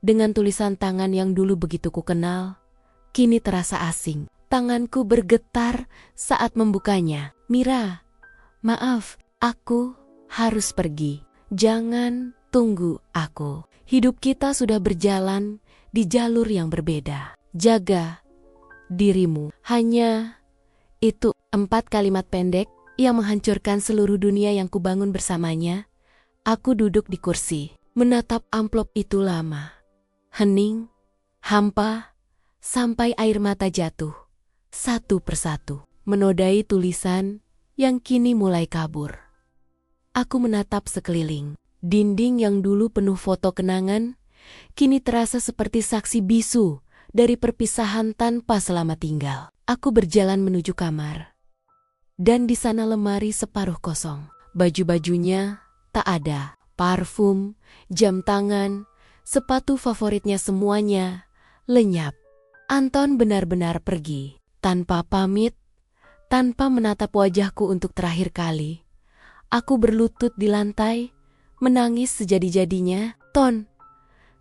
dengan tulisan tangan yang dulu begitu kukenal, kini terasa asing. Tanganku bergetar saat membukanya. "Mira, maaf, aku harus pergi. Jangan tunggu aku. Hidup kita sudah berjalan di jalur yang berbeda. Jaga dirimu." Hanya itu 4 kalimat pendek yang menghancurkan seluruh dunia yang kubangun bersamanya. Aku duduk di kursi, menatap amplop itu lama. Hening, hampa, sampai air mata jatuh satu persatu, menodai tulisan yang kini mulai kabur. Aku menatap sekeliling. Dinding yang dulu penuh foto kenangan, kini terasa seperti saksi bisu dari perpisahan tanpa selamat tinggal. Aku berjalan menuju kamar. Dan di sana lemari separuh kosong. Baju-bajunya tak ada. Parfum, jam tangan, sepatu favoritnya semuanya lenyap. Anton benar-benar pergi. Tanpa pamit, tanpa menatap wajahku untuk terakhir kali. Aku berlutut di lantai, menangis sejadi-jadinya. "Ton,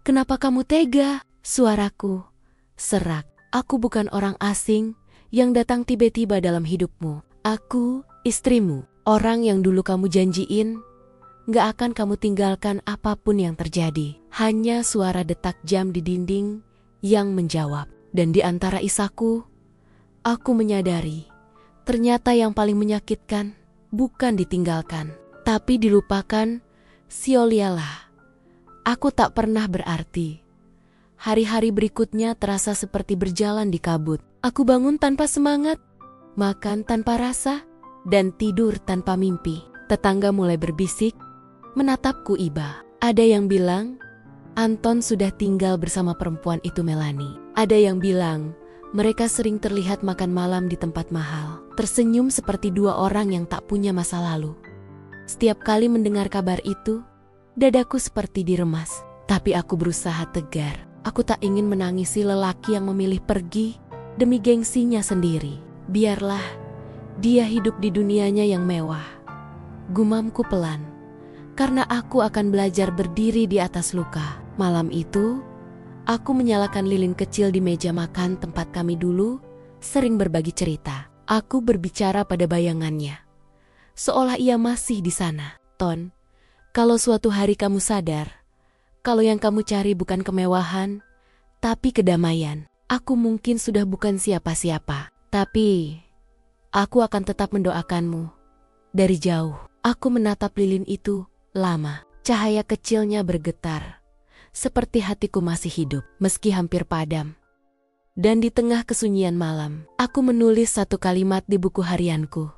kenapa kamu tega?" Suaraku serak. "Aku bukan orang asing yang datang tiba-tiba dalam hidupmu. Aku istrimu, orang yang dulu kamu janjiin gak akan kamu tinggalkan apapun yang terjadi." Hanya suara detak jam di dinding yang menjawab. Dan di antara isaku, aku menyadari ternyata yang paling menyakitkan bukan ditinggalkan, tapi dilupakan sia-sialah. Aku tak pernah berarti. Hari-hari berikutnya terasa seperti berjalan di kabut. Aku bangun tanpa semangat, makan tanpa rasa, dan tidur tanpa mimpi. Tetangga mulai berbisik, menatapku iba. Ada yang bilang, Anton sudah tinggal bersama perempuan itu Melanie. Ada yang bilang, mereka sering terlihat makan malam di tempat mahal, tersenyum seperti dua orang yang tak punya masa lalu. Setiap kali mendengar kabar itu, dadaku seperti diremas. Tapi aku berusaha tegar. Aku tak ingin menangisi lelaki yang memilih pergi demi gengsinya sendiri. Biarlah dia hidup di dunianya yang mewah. Gumamku pelan, karena aku akan belajar berdiri di atas luka. Malam itu, aku menyalakan lilin kecil di meja makan tempat kami dulu sering berbagi cerita. Aku berbicara pada bayangannya, seolah ia masih di sana. "Ton, kalau suatu hari kamu sadar, kalau yang kamu cari bukan kemewahan, tapi kedamaian, aku mungkin sudah bukan siapa-siapa. Tapi, aku akan tetap mendoakanmu. Dari jauh." Aku menatap lilin itu lama. Cahaya kecilnya bergetar, seperti hatiku masih hidup, meski hampir padam. Dan di tengah kesunyian malam, aku menulis satu kalimat di buku harianku.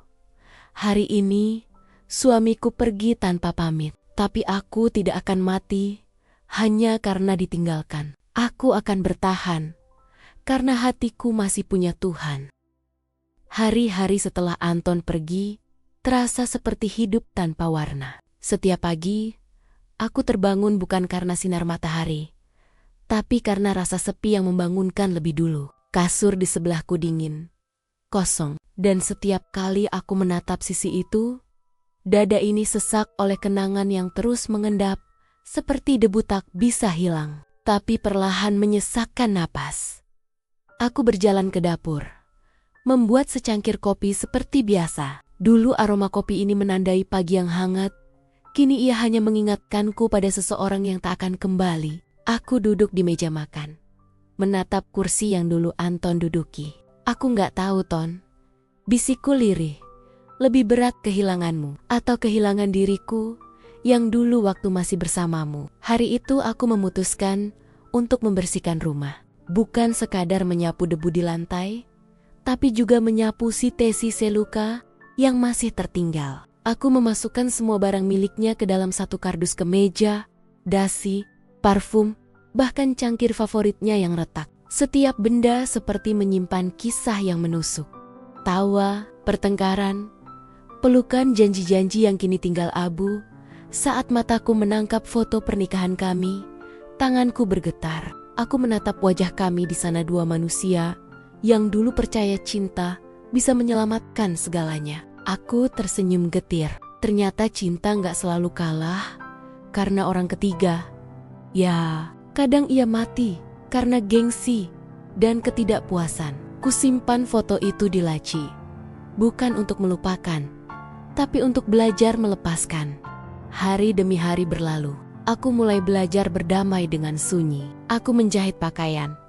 "Hari ini, suamiku pergi tanpa pamit, tapi aku tidak akan mati hanya karena ditinggalkan. Aku akan bertahan, karena hatiku masih punya Tuhan." Hari-hari setelah Anton pergi, terasa seperti hidup tanpa warna. Setiap pagi, aku terbangun bukan karena sinar matahari, tapi karena rasa sepi yang membangunkan lebih dulu. Kasur di sebelahku dingin, kosong, dan setiap kali aku menatap sisi itu, dada ini sesak oleh kenangan yang terus mengendap, seperti debu tak bisa hilang, tapi perlahan menyesakkan napas. Aku berjalan ke dapur, membuat secangkir kopi seperti biasa. Dulu aroma kopi ini menandai pagi yang hangat. Kini ia hanya mengingatkanku pada seseorang yang tak akan kembali. Aku duduk di meja makan, menatap kursi yang dulu Anton duduki. "Aku nggak tahu, Ton," bisikku lirih. "Lebih berat kehilanganmu atau kehilangan diriku yang dulu waktu masih bersamamu." Hari itu aku memutuskan untuk membersihkan rumah. Bukan sekadar menyapu debu di lantai, tapi juga menyapu sisa-sisa luka yang masih tertinggal. Aku memasukkan semua barang miliknya ke dalam satu kardus kemeja, dasi, parfum, bahkan cangkir favoritnya yang retak. Setiap benda seperti menyimpan kisah yang menusuk. Tawa, pertengkaran, pelukan, janji-janji yang kini tinggal abu. Saat mataku menangkap foto pernikahan kami, tanganku bergetar. Aku menatap wajah kami di sana, dua manusia yang dulu percaya cinta bisa menyelamatkan segalanya. Aku tersenyum getir. Ternyata cinta gak selalu kalah karena orang ketiga. Ya, kadang ia mati karena gengsi dan ketidakpuasan. Kusimpan foto itu di laci, bukan untuk melupakan, tapi untuk belajar melepaskan. Hari demi hari berlalu. Aku mulai belajar berdamai dengan sunyi. Aku menjahit pakaian,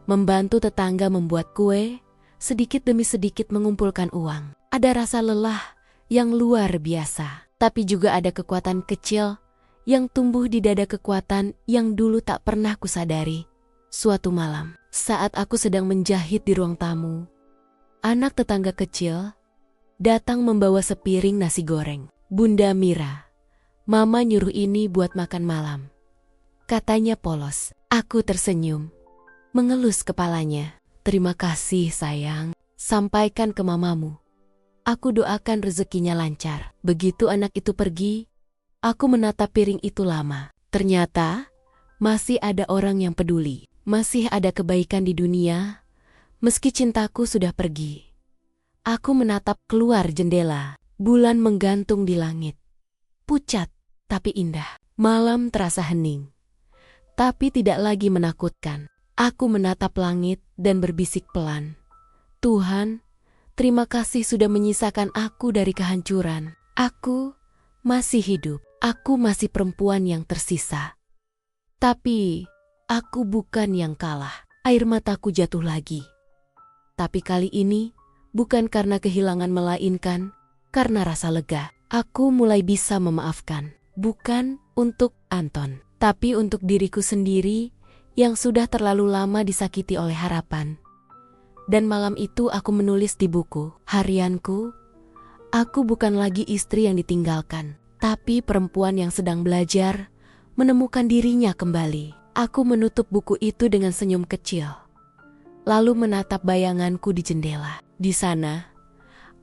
membantu tetangga membuat kue, sedikit demi sedikit mengumpulkan uang. Ada rasa lelah yang luar biasa, tapi juga ada kekuatan kecil yang tumbuh di dada, kekuatan yang dulu tak pernah kusadari. Suatu malam, saat aku sedang menjahit di ruang tamu, anak tetangga kecil datang membawa sepiring nasi goreng. "Bunda Mira, Mama nyuruh ini buat makan malam," katanya polos. Aku tersenyum, mengelus kepalanya. "Terima kasih sayang, sampaikan ke mamamu. Aku doakan rezekinya lancar." Begitu anak itu pergi, aku menatap piring itu lama. Ternyata masih ada orang yang peduli, masih ada kebaikan di dunia, meski cintaku sudah pergi. Aku menatap keluar jendela, bulan menggantung di langit. Pucat, tapi indah. Malam terasa hening, tapi tidak lagi menakutkan. Aku menatap langit dan berbisik pelan, "Tuhan, terima kasih sudah menyisakan aku dari kehancuran. Aku masih hidup, aku masih perempuan yang tersisa. Tapi aku bukan yang kalah." Air mataku jatuh lagi. Tapi kali ini bukan karena kehilangan melainkan karena rasa lega. Aku mulai bisa memaafkan. Bukan untuk Anton, tapi untuk diriku sendiri yang sudah terlalu lama disakiti oleh harapan. Dan malam itu aku menulis di buku harianku, aku bukan lagi istri yang ditinggalkan, tapi perempuan yang sedang belajar menemukan dirinya kembali. Aku menutup buku itu dengan senyum kecil, lalu menatap bayanganku di jendela. Di sana,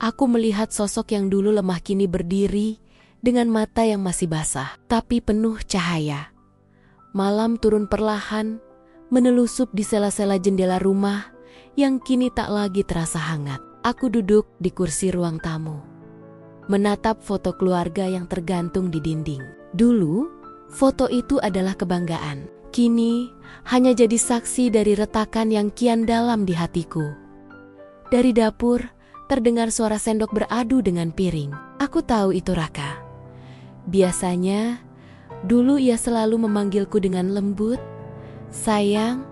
aku melihat sosok yang dulu lemah kini berdiri dengan mata yang masih basah, tapi penuh cahaya. Malam turun perlahan, menelusup di sela-sela jendela rumah yang kini tak lagi terasa hangat. Aku duduk di kursi ruang tamu, menatap foto keluarga yang tergantung di dinding. Dulu, foto itu adalah kebanggaan. Kini, hanya jadi saksi dari retakan yang kian dalam di hatiku. Dari dapur, terdengar suara sendok beradu dengan piring. Aku tahu itu Raka. Biasanya, dulu ia selalu memanggilku dengan lembut, "Sayang,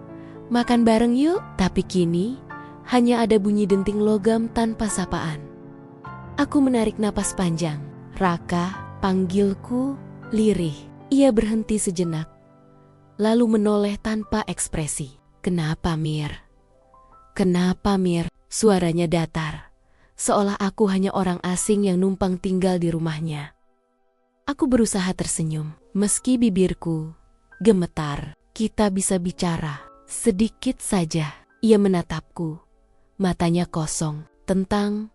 makan bareng yuk." Tapi kini, hanya ada bunyi denting logam tanpa sapaan. Aku menarik napas panjang. "Raka," panggilku lirih. Ia berhenti sejenak, lalu menoleh tanpa ekspresi. "Kenapa, Mir? Kenapa, Mir?" Suaranya datar, seolah aku hanya orang asing yang numpang tinggal di rumahnya. Aku berusaha tersenyum, meski bibirku gemetar. "Kita bisa bicara sedikit saja." Ia menatapku, matanya kosong. "Tentang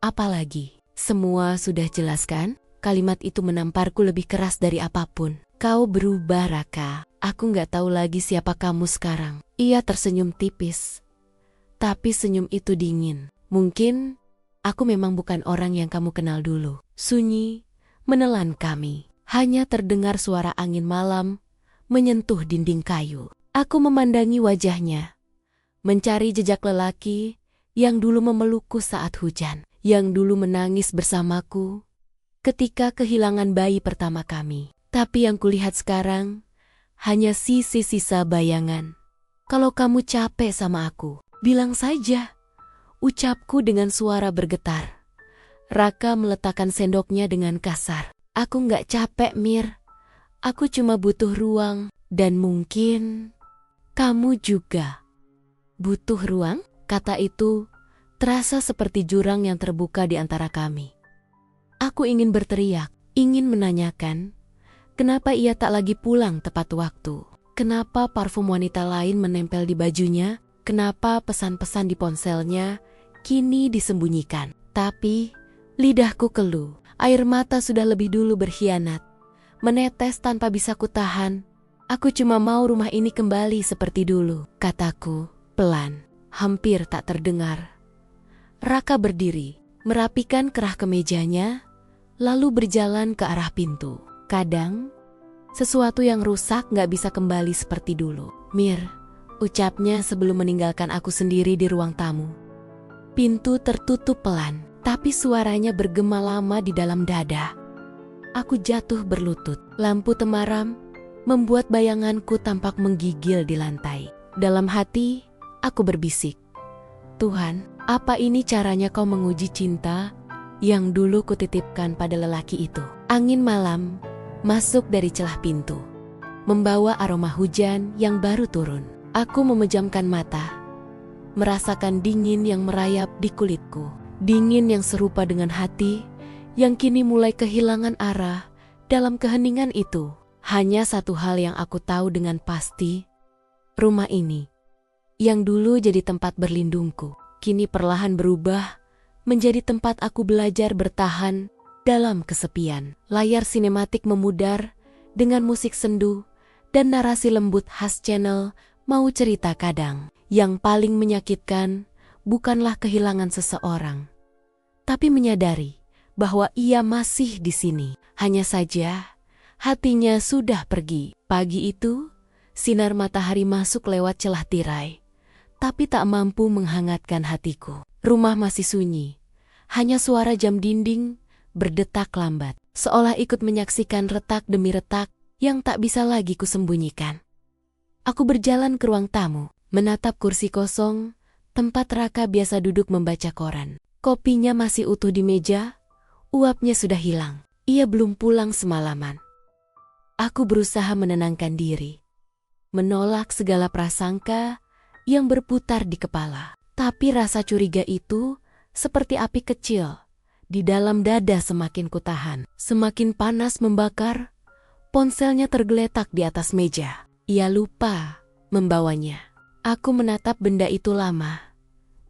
apa lagi?" "Semua sudah jelas kan?" Kalimat itu menamparku lebih keras dari apapun. "Kau berubah, Raka. Aku nggak tahu lagi siapa kamu sekarang." Ia tersenyum tipis, tapi senyum itu dingin. "Mungkin aku memang bukan orang yang kamu kenal dulu." Sunyi menelan kami. Hanya terdengar suara angin malam menyentuh dinding kayu. Aku memandangi wajahnya, mencari jejak lelaki yang dulu memelukku saat hujan, yang dulu menangis bersamaku ketika kehilangan bayi pertama kami. Tapi yang kulihat sekarang hanya sisa bayangan. "Kalau kamu capek sama aku, bilang saja," ucapku dengan suara bergetar. Raka meletakkan sendoknya dengan kasar. "Aku nggak capek, Mir. Aku cuma butuh ruang, dan mungkin kamu juga butuh ruang." Kata itu terasa seperti jurang yang terbuka di antara kami. Aku ingin berteriak, ingin menanyakan, kenapa ia tak lagi pulang tepat waktu? Kenapa parfum wanita lain menempel di bajunya? Kenapa pesan-pesan di ponselnya kini disembunyikan? Tapi lidahku keluh, air mata sudah lebih dulu berkhianat, menetes tanpa bisa kutahan. "Aku cuma mau rumah ini kembali seperti dulu," kataku, pelan, hampir tak terdengar. Raka berdiri, merapikan kerah kemejanya, lalu berjalan ke arah pintu. Kadang, sesuatu yang rusak gak bisa kembali seperti dulu. "Mir," ucapnya sebelum meninggalkan aku sendiri di ruang tamu. Pintu tertutup pelan, tapi suaranya bergema lama di dalam dada. Aku jatuh berlutut. Lampu temaram membuat bayanganku tampak menggigil di lantai. Dalam hati, aku berbisik, "Tuhan, apa ini caranya kau menguji cinta yang dulu kutitipkan pada lelaki itu?" Angin malam masuk dari celah pintu, membawa aroma hujan yang baru turun. Aku memejamkan mata, merasakan dingin yang merayap di kulitku. Dingin yang serupa dengan hati, yang kini mulai kehilangan arah dalam keheningan itu. Hanya satu hal yang aku tahu dengan pasti, rumah ini, yang dulu jadi tempat berlindungku, kini perlahan berubah menjadi tempat aku belajar bertahan dalam kesepian. Layar sinematik memudar dengan musik sendu dan narasi lembut khas channel Mau Cerita Kadang. Yang paling menyakitkan bukanlah kehilangan seseorang, tapi menyadari bahwa ia masih di sini. Hanya saja hatinya sudah pergi. Pagi itu, sinar matahari masuk lewat celah tirai, tapi tak mampu menghangatkan hatiku. Rumah masih sunyi, hanya suara jam dinding berdetak lambat, seolah ikut menyaksikan retak demi retak yang tak bisa lagi kusembunyikan. Aku berjalan ke ruang tamu, menatap kursi kosong, tempat Raka biasa duduk membaca koran. Kopinya masih utuh di meja, uapnya sudah hilang. Ia belum pulang semalaman. Aku berusaha menenangkan diri, menolak segala prasangka yang berputar di kepala. Tapi rasa curiga itu seperti api kecil di dalam dada semakin kutahan. Semakin panas membakar, ponselnya tergeletak di atas meja. Ia lupa membawanya. Aku menatap benda itu lama.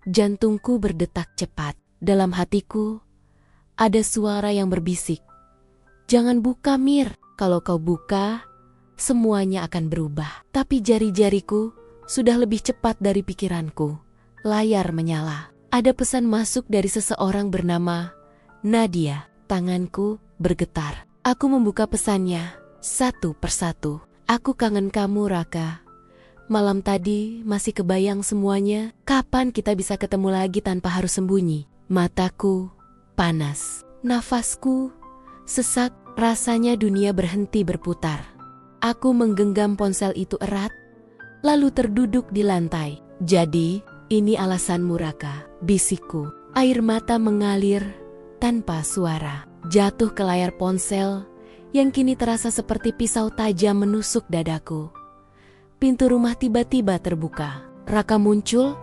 Jantungku berdetak cepat. Dalam hatiku, ada suara yang berbisik. Jangan buka, Mir. Kalau kau buka, semuanya akan berubah. Tapi jari-jariku sudah lebih cepat dari pikiranku. Layar menyala. Ada pesan masuk dari seseorang bernama Nadia. Tanganku bergetar. Aku membuka pesannya satu persatu. Aku kangen kamu, Raka. Malam tadi masih kebayang semuanya. Kapan kita bisa ketemu lagi tanpa harus sembunyi? Mataku panas, nafasku sesak, rasanya dunia berhenti berputar. Aku menggenggam ponsel itu erat, lalu terduduk di lantai. Jadi, ini alasanmu, Raka, bisikku. Air mata mengalir tanpa suara, jatuh ke layar ponsel yang kini terasa seperti pisau tajam menusuk dadaku. Pintu rumah tiba-tiba terbuka. Raka muncul,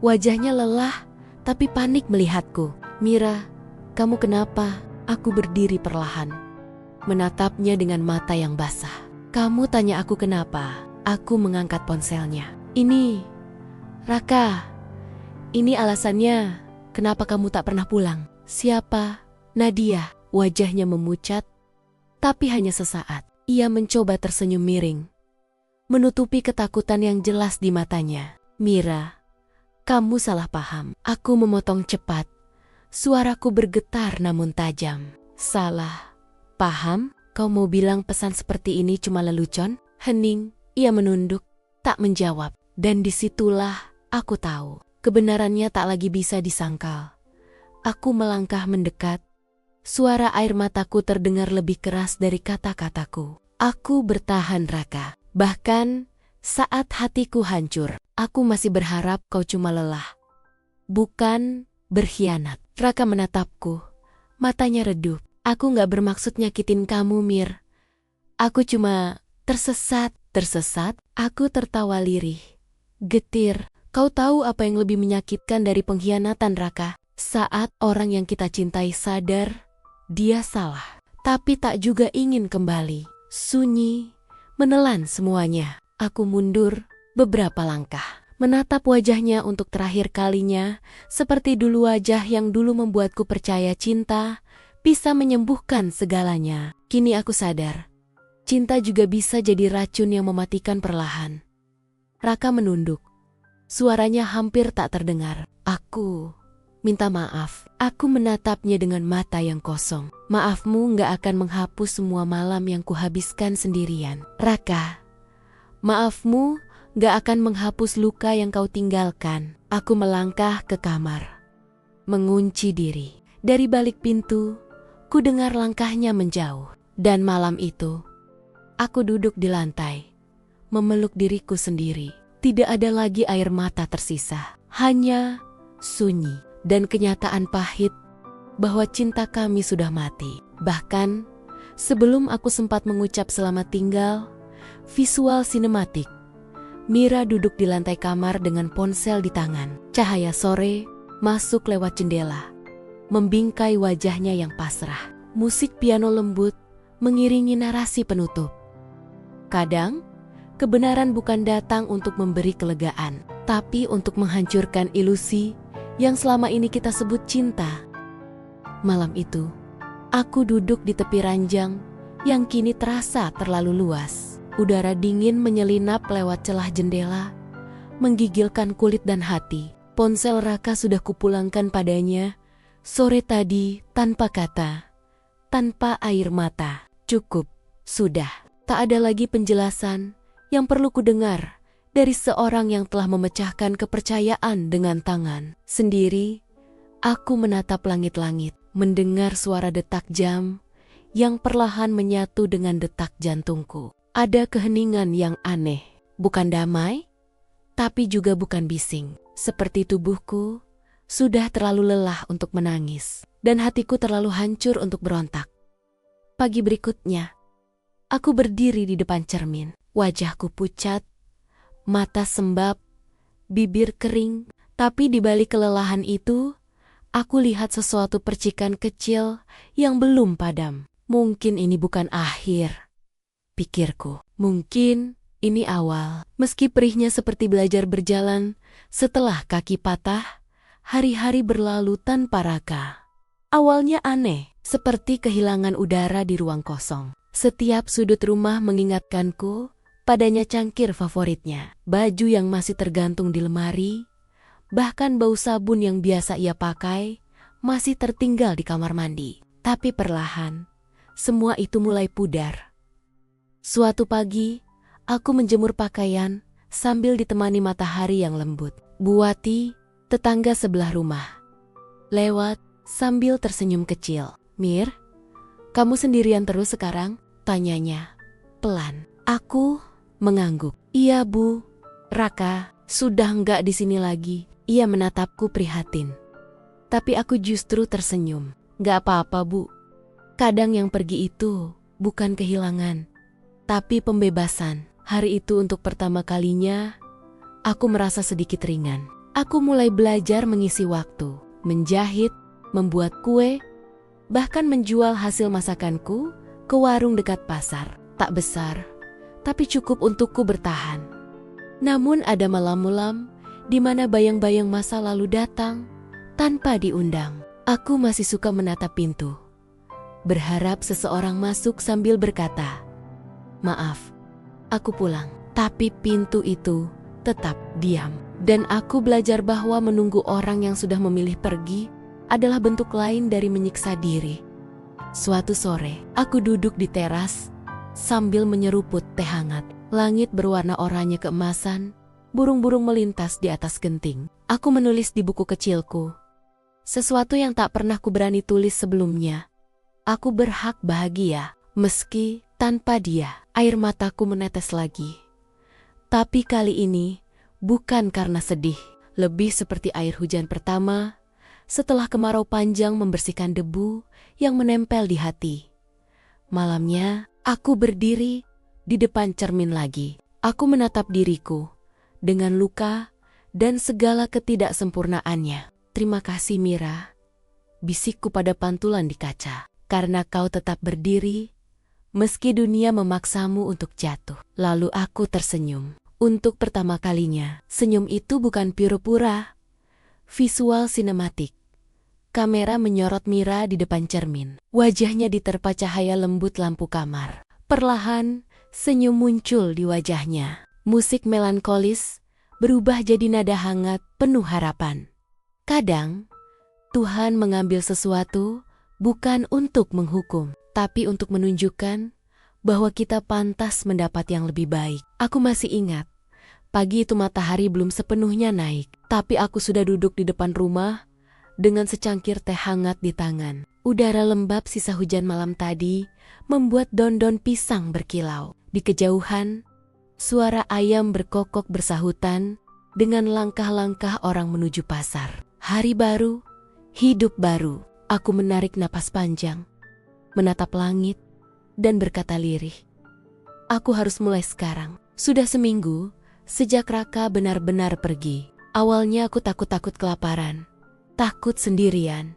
wajahnya lelah tapi panik melihatku. Mira, kamu kenapa? Aku berdiri perlahan, menatapnya dengan mata yang basah. Kamu tanya aku kenapa? Aku mengangkat ponselnya. Ini, Raka, ini alasannya kenapa kamu tak pernah pulang. Siapa? Nadia. Wajahnya memucat, tapi hanya sesaat. Ia mencoba tersenyum miring, menutupi ketakutan yang jelas di matanya. Mira, kamu salah paham. Aku memotong cepat. Suaraku bergetar namun tajam. Salah paham? Kau mau bilang pesan seperti ini cuma lelucon? Hening, ia menunduk, tak menjawab. Dan disitulah aku tahu, kebenarannya tak lagi bisa disangkal. Aku melangkah mendekat. Suara air mataku terdengar lebih keras dari kata-kataku. Aku bertahan, Raka. Bahkan saat hatiku hancur, aku masih berharap kau cuma lelah, bukan berkhianat. Raka menatapku, matanya redup. Aku gak bermaksud nyakitin kamu, Mir. Aku cuma tersesat. Tersesat? Aku tertawa lirih. Getir, kau tahu apa yang lebih menyakitkan dari pengkhianatan, Raka? Saat orang yang kita cintai sadar dia salah, tapi tak juga ingin kembali. Sunyi menelan semuanya. Aku mundur beberapa langkah, menatap wajahnya untuk terakhir kalinya, seperti dulu wajah yang dulu membuatku percaya cinta bisa menyembuhkan segalanya. Kini aku sadar, cinta juga bisa jadi racun yang mematikan perlahan. Raka menunduk. Suaranya hampir tak terdengar. Aku minta maaf. Aku menatapnya dengan mata yang kosong. Maafmu gak akan menghapus semua malam yang kuhabiskan sendirian. Raka, maafmu gak akan menghapus luka yang kau tinggalkan. Aku melangkah ke kamar, mengunci diri. Dari balik pintu, ku dengar langkahnya menjauh. Dan malam itu, aku duduk di lantai, memeluk diriku sendiri. Tidak ada lagi air mata tersisa, hanya sunyi dan kenyataan pahit bahwa cinta kami sudah mati. Bahkan, sebelum aku sempat mengucap selamat tinggal, visual sinematik, Mira duduk di lantai kamar dengan ponsel di tangan. Cahaya sore masuk lewat jendela, membingkai wajahnya yang pasrah. Musik piano lembut mengiringi narasi penutup. Kadang, kebenaran bukan datang untuk memberi kelegaan, tapi untuk menghancurkan ilusi yang selama ini kita sebut cinta. Malam itu, aku duduk di tepi ranjang yang kini terasa terlalu luas. Udara dingin menyelinap lewat celah jendela, menggigilkan kulit dan hati. Ponsel Raka sudah kupulangkan padanya sore tadi tanpa kata, tanpa air mata. Cukup, sudah. Tak ada lagi penjelasan yang perlu kudengar dari seorang yang telah memecahkan kepercayaan dengan tangan sendiri. Aku menatap langit-langit, mendengar suara detak jam yang perlahan menyatu dengan detak jantungku. Ada keheningan yang aneh, bukan damai, tapi juga bukan bising. Seperti tubuhku sudah terlalu lelah untuk menangis, dan hatiku terlalu hancur untuk berontak. Pagi berikutnya, aku berdiri di depan cermin. Wajahku pucat, mata sembab, bibir kering. Tapi di balik kelelahan itu, aku lihat sesuatu percikan kecil yang belum padam. Mungkin ini bukan akhir, pikirku. Mungkin ini awal. Meski perihnya seperti belajar berjalan setelah kaki patah, hari-hari berlalu tanpa Raka. Awalnya aneh, seperti kehilangan udara di ruang kosong. Setiap sudut rumah mengingatkanku padanya cangkir favoritnya, baju yang masih tergantung di lemari, bahkan bau sabun yang biasa ia pakai masih tertinggal di kamar mandi. Tapi perlahan, semua itu mulai pudar. Suatu pagi, aku menjemur pakaian sambil ditemani matahari yang lembut. Buati, tetangga sebelah rumah, lewat sambil tersenyum kecil. "Mir, kamu sendirian terus sekarang?" tanyanya pelan. Aku mengangguk. "Iya, Bu. Raka sudah enggak di sini lagi." Ia menatapku prihatin. Tapi aku justru tersenyum. "Enggak apa-apa, Bu. Kadang yang pergi itu bukan kehilangan, tapi pembebasan." Hari itu untuk pertama kalinya, aku merasa sedikit ringan. Aku mulai belajar mengisi waktu, menjahit, membuat kue, bahkan menjual hasil masakanku ke warung dekat pasar. Tak besar, tapi cukup untukku bertahan. Namun ada malam-malam di mana bayang-bayang masa lalu datang tanpa diundang. Aku masih suka menatap pintu, berharap seseorang masuk sambil berkata, "Maaf, aku pulang." Tapi pintu itu tetap diam. Dan aku belajar bahwa menunggu orang yang sudah memilih pergi adalah bentuk lain dari menyiksa diri. Suatu sore, aku duduk di teras sambil menyeruput teh hangat. Langit berwarna oranye keemasan, burung-burung melintas di atas genting. Aku menulis di buku kecilku, sesuatu yang tak pernah ku berani tulis sebelumnya. Aku berhak bahagia, meski tanpa dia. Air mataku menetes lagi. Tapi kali ini bukan karena sedih, lebih seperti air hujan pertama setelah kemarau panjang membersihkan debu yang menempel di hati. Malamnya, aku berdiri di depan cermin lagi. Aku menatap diriku dengan luka dan segala ketidaksempurnaannya. "Terima kasih, Mira," bisikku pada pantulan di kaca, "karena kau tetap berdiri meski dunia memaksamu untuk jatuh." Lalu aku tersenyum. Untuk pertama kalinya, senyum itu bukan pura-pura. Visual sinematik. Kamera menyorot Mira di depan cermin. Wajahnya diterpa cahaya lembut lampu kamar. Perlahan, senyum muncul di wajahnya. Musik melankolis berubah jadi nada hangat penuh harapan. Kadang, Tuhan mengambil sesuatu bukan untuk menghukum, tapi untuk menunjukkan bahwa kita pantas mendapat yang lebih baik. Aku masih ingat, pagi itu matahari belum sepenuhnya naik, tapi aku sudah duduk di depan rumah dengan secangkir teh hangat di tangan. Udara lembab sisa hujan malam tadi membuat daun-daun pisang berkilau. Di kejauhan, suara ayam berkokok bersahutan dengan langkah-langkah orang menuju pasar. Hari baru, hidup baru. Aku menarik napas panjang, menatap langit, dan berkata lirih, "Aku harus mulai sekarang." Sudah seminggu sejak Raka benar-benar pergi. Awalnya aku takut-takut kelaparan, takut sendirian.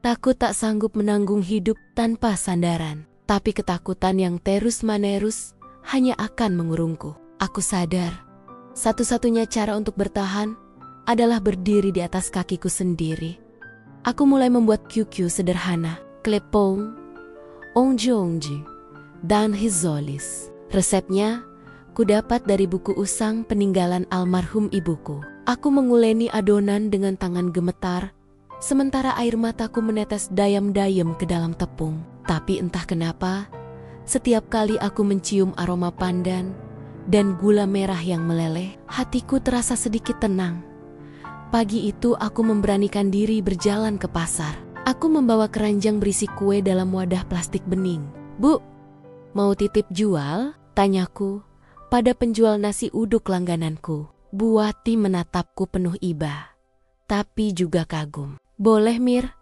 Takut tak sanggup menanggung hidup tanpa sandaran. Tapi ketakutan yang terus-menerus hanya akan mengurungku. Aku sadar, satu-satunya cara untuk bertahan adalah berdiri di atas kakiku sendiri. Aku mulai membuat QQ sederhana, klepong, ongji, dan hizolis. Resepnya ku dapat dari buku usang peninggalan almarhum ibuku. Aku menguleni adonan dengan tangan gemetar, sementara air mataku menetes dayam-dayam ke dalam tepung. Tapi entah kenapa, setiap kali aku mencium aroma pandan dan gula merah yang meleleh, hatiku terasa sedikit tenang. Pagi itu aku memberanikan diri berjalan ke pasar. Aku membawa keranjang berisi kue dalam wadah plastik bening. "Bu, mau titip jual?" tanyaku pada penjual nasi uduk langgananku. Bu Wati menatapku penuh iba, tapi juga kagum. "Boleh, Mir.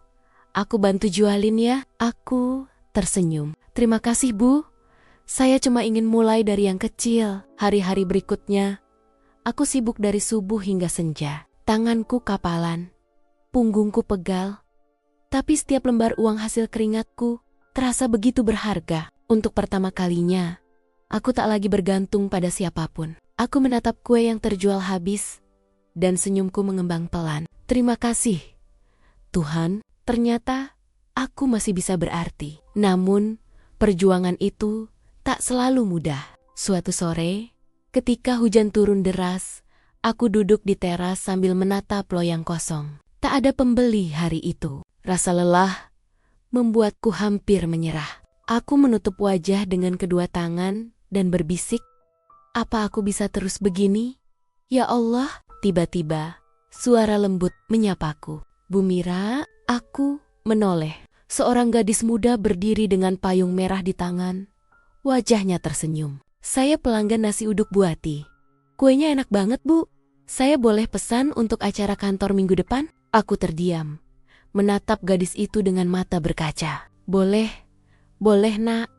Aku bantu jualin ya." Aku tersenyum. "Terima kasih, Bu. Saya cuma ingin mulai dari yang kecil." Hari-hari berikutnya, aku sibuk dari subuh hingga senja. Tanganku kapalan, punggungku pegal. Tapi setiap lembar uang hasil keringatku terasa begitu berharga. Untuk pertama kalinya, aku tak lagi bergantung pada siapapun. Aku menatap kue yang terjual habis, dan senyumku mengembang pelan. "Terima kasih, Tuhan. Ternyata aku masih bisa berarti." Namun, perjuangan itu tak selalu mudah. Suatu sore, ketika hujan turun deras, aku duduk di teras sambil menatap loyang kosong. Tak ada pembeli hari itu. Rasa lelah membuatku hampir menyerah. Aku menutup wajah dengan kedua tangan dan berbisik, "Apa aku bisa terus begini? Ya Allah." Tiba-tiba, suara lembut menyapaku. "Bu Mira." Aku menoleh. Seorang gadis muda berdiri dengan payung merah di tangan. Wajahnya tersenyum. "Saya pelanggan nasi uduk Bu Wati. Kuenya enak banget, Bu. Saya boleh pesan untuk acara kantor minggu depan?" Aku terdiam, menatap gadis itu dengan mata berkaca. Boleh, Nak."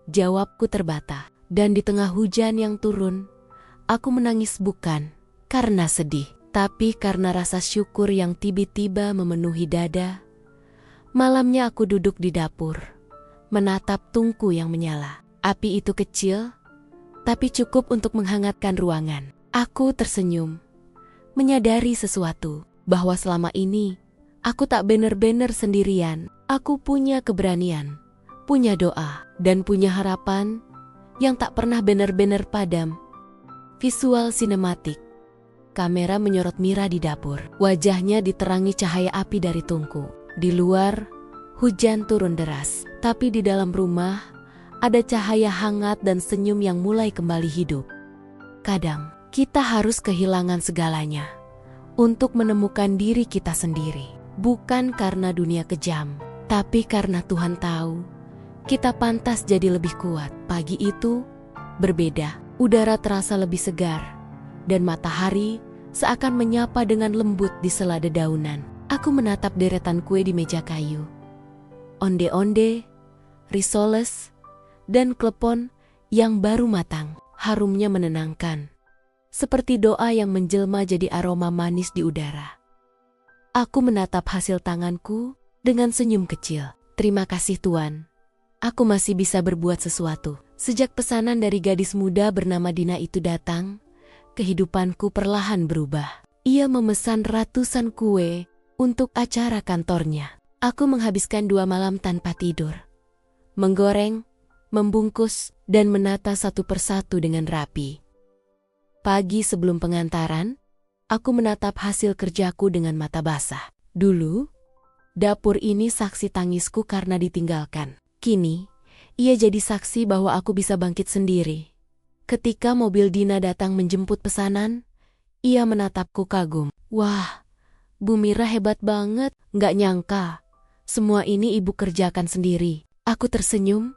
Jawabku terbata. Dan di tengah hujan yang turun, aku menangis bukan karena sedih, tapi karena rasa syukur yang tiba-tiba memenuhi dada. Malamnya aku duduk di dapur, menatap tungku yang menyala. Api itu kecil, tapi cukup untuk menghangatkan ruangan. Aku tersenyum, menyadari sesuatu, bahwa selama ini aku tak benar-benar sendirian. Aku punya keberanian, punya doa, dan punya harapan yang tak pernah benar-benar padam. Visual sinematik. Kamera menyorot Mira di dapur. Wajahnya diterangi cahaya api dari tungku. Di luar, hujan turun deras. Tapi di dalam rumah, ada cahaya hangat dan senyum yang mulai kembali hidup. Kadang, kita harus kehilangan segalanya untuk menemukan diri kita sendiri. Bukan karena dunia kejam, tapi karena Tuhan tahu kita pantas jadi lebih kuat. Pagi itu berbeda. Udara terasa lebih segar, dan matahari seakan menyapa dengan lembut di sela dedaunan. Aku menatap deretan kue di meja kayu. Onde-onde, risoles, dan klepon yang baru matang. Harumnya menenangkan, seperti doa yang menjelma jadi aroma manis di udara. Aku menatap hasil tanganku dengan senyum kecil. Terima kasih Tuan, aku masih bisa berbuat sesuatu. Sejak pesanan dari gadis muda bernama Dina itu datang, kehidupanku perlahan berubah. Ia memesan ratusan kue untuk acara kantornya. Aku menghabiskan 2 malam tanpa tidur, menggoreng, membungkus, dan menata satu persatu dengan rapi. Pagi sebelum pengantaran, aku menatap hasil kerjaku dengan mata basah. Dulu, dapur ini saksi tangisku karena ditinggalkan. Kini, ia jadi saksi bahwa aku bisa bangkit sendiri. Ketika mobil Dina datang menjemput pesanan, ia menatapku kagum. Wah, Bu Mira hebat banget. Nggak nyangka, semua ini ibu kerjakan sendiri. Aku tersenyum,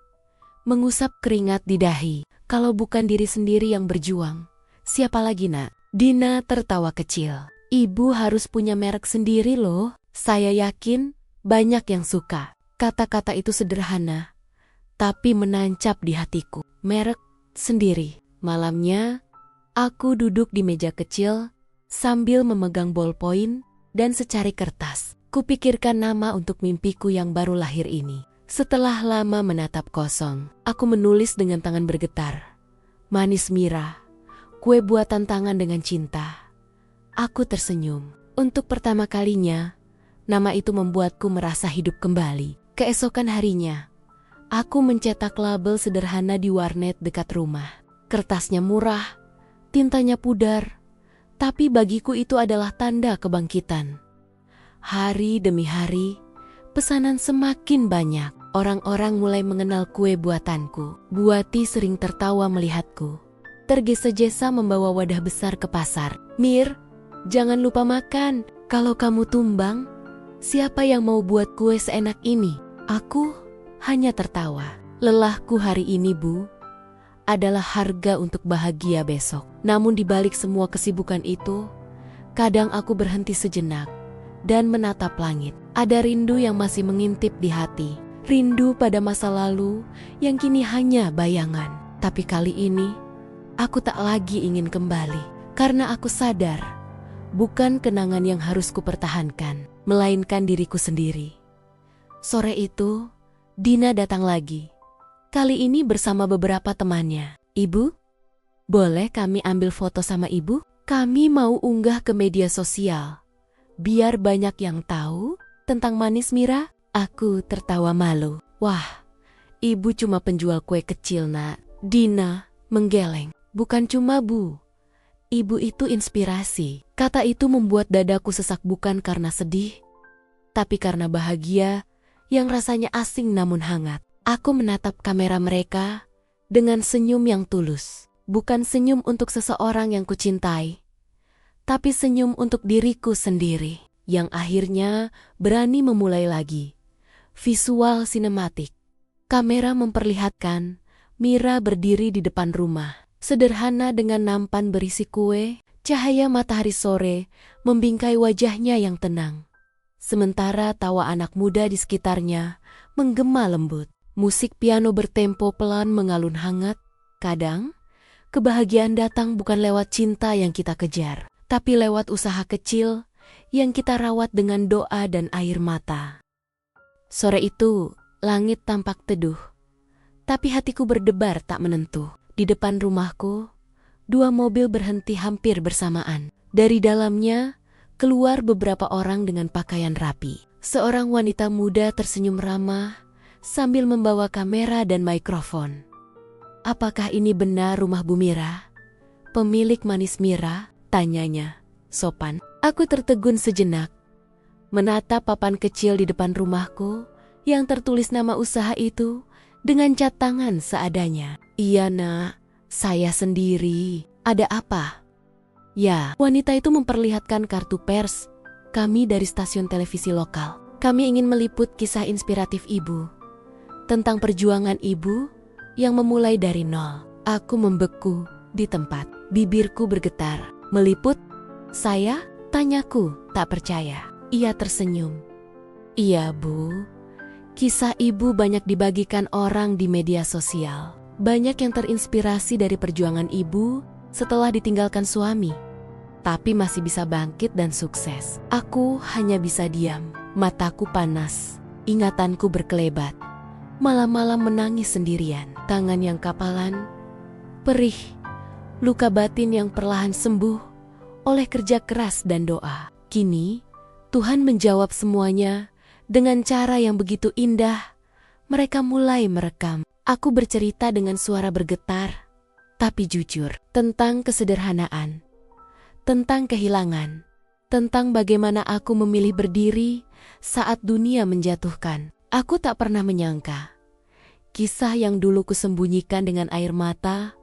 mengusap keringat di dahi. Kalau bukan diri sendiri yang berjuang, siapa lagi nak? Dina tertawa kecil. Ibu harus punya merek sendiri loh. Saya yakin banyak yang suka. Kata-kata itu sederhana, tapi menancap di hatiku. Merek sendiri. Malamnya, aku duduk di meja kecil sambil memegang ballpoint dan secari kertas. Kupikirkan nama untuk mimpiku yang baru lahir ini. Setelah lama menatap kosong, aku menulis dengan tangan bergetar. Manis Mira, kue buatan tangan dengan cinta. Aku tersenyum. Untuk pertama kalinya, nama itu membuatku merasa hidup kembali. Keesokan harinya, aku mencetak label sederhana di warnet dekat rumah. Kertasnya murah, tintanya pudar, tapi bagiku itu adalah tanda kebangkitan. Hari demi hari, pesanan semakin banyak. Orang-orang mulai mengenal kue buatanku. Buati sering tertawa melihatku. Tergesa-gesa membawa wadah besar ke pasar. Mir, jangan lupa makan. Kalau kamu tumbang, siapa yang mau buat kue seenak ini? Aku hanya tertawa. Lelahku hari ini, Bu, adalah harga untuk bahagia besok. Namun di balik semua kesibukan itu, kadang aku berhenti sejenak dan menatap langit. Ada rindu yang masih mengintip di hati. Rindu pada masa lalu yang kini hanya bayangan. Tapi kali ini, aku tak lagi ingin kembali. Karena aku sadar, bukan kenangan yang harus kupertahankan, melainkan diriku sendiri. Sore itu, Dina datang lagi. Kali ini bersama beberapa temannya. Ibu, boleh kami ambil foto sama ibu? Kami mau unggah ke media sosial. Biar banyak yang tahu tentang Manis Mira. Aku tertawa malu. Wah, ibu cuma penjual kue kecil, Nak. Dina menggeleng. Bukan cuma, Bu. Ibu itu inspirasi. Kata itu membuat dadaku sesak bukan karena sedih, tapi karena bahagia yang rasanya asing namun hangat. Aku menatap kamera mereka dengan senyum yang tulus. Bukan senyum untuk seseorang yang kucintai, tapi senyum untuk diriku sendiri yang akhirnya berani memulai lagi. Visual sinematik. Kamera memperlihatkan Mira berdiri di depan rumah. Sederhana dengan nampan berisi kue, cahaya matahari sore membingkai wajahnya yang tenang. Sementara tawa anak muda di sekitarnya menggema lembut. Musik piano bertempo pelan mengalun hangat. Kadang, kebahagiaan datang bukan lewat cinta yang kita kejar, tapi lewat usaha kecil yang kita rawat dengan doa dan air mata. Sore itu, langit tampak teduh, tapi hatiku berdebar tak menentu. Di depan rumahku, 2 mobil berhenti hampir bersamaan. Dari dalamnya, keluar beberapa orang dengan pakaian rapi. Seorang wanita muda tersenyum ramah sambil membawa kamera dan mikrofon. Apakah ini benar rumah Bu Mira? Pemilik Manis Mira? Tanyanya, sopan. Aku tertegun sejenak, menatap papan kecil di depan rumahku yang tertulis nama usaha itu dengan cat tangan seadanya. Iya, Nak, saya sendiri. Ada apa? Ya, wanita itu memperlihatkan kartu pers. Kami dari stasiun televisi lokal. Kami ingin meliput kisah inspiratif Ibu, tentang perjuangan Ibu yang memulai dari nol. Aku membeku di tempat. Bibirku bergetar. Meliput? Saya? Tanyaku, tak percaya. Ia tersenyum. Iya, Bu. Kisah Ibu banyak dibagikan orang di media sosial. Banyak yang terinspirasi dari perjuangan Ibu setelah ditinggalkan suami, tapi masih bisa bangkit dan sukses. Aku hanya bisa diam. Mataku panas. Ingatanku berkelebat. Malam-malam menangis sendirian. Tangan yang kapalan, perih. Luka batin yang perlahan sembuh oleh kerja keras dan doa. Kini, Tuhan menjawab semuanya dengan cara yang begitu indah. Mereka mulai merekam. Aku bercerita dengan suara bergetar, tapi jujur, tentang kesederhanaan, tentang kehilangan, tentang bagaimana aku memilih berdiri saat dunia menjatuhkan. Aku tak pernah menyangka, kisah yang dulu kusembunyikan dengan air mata,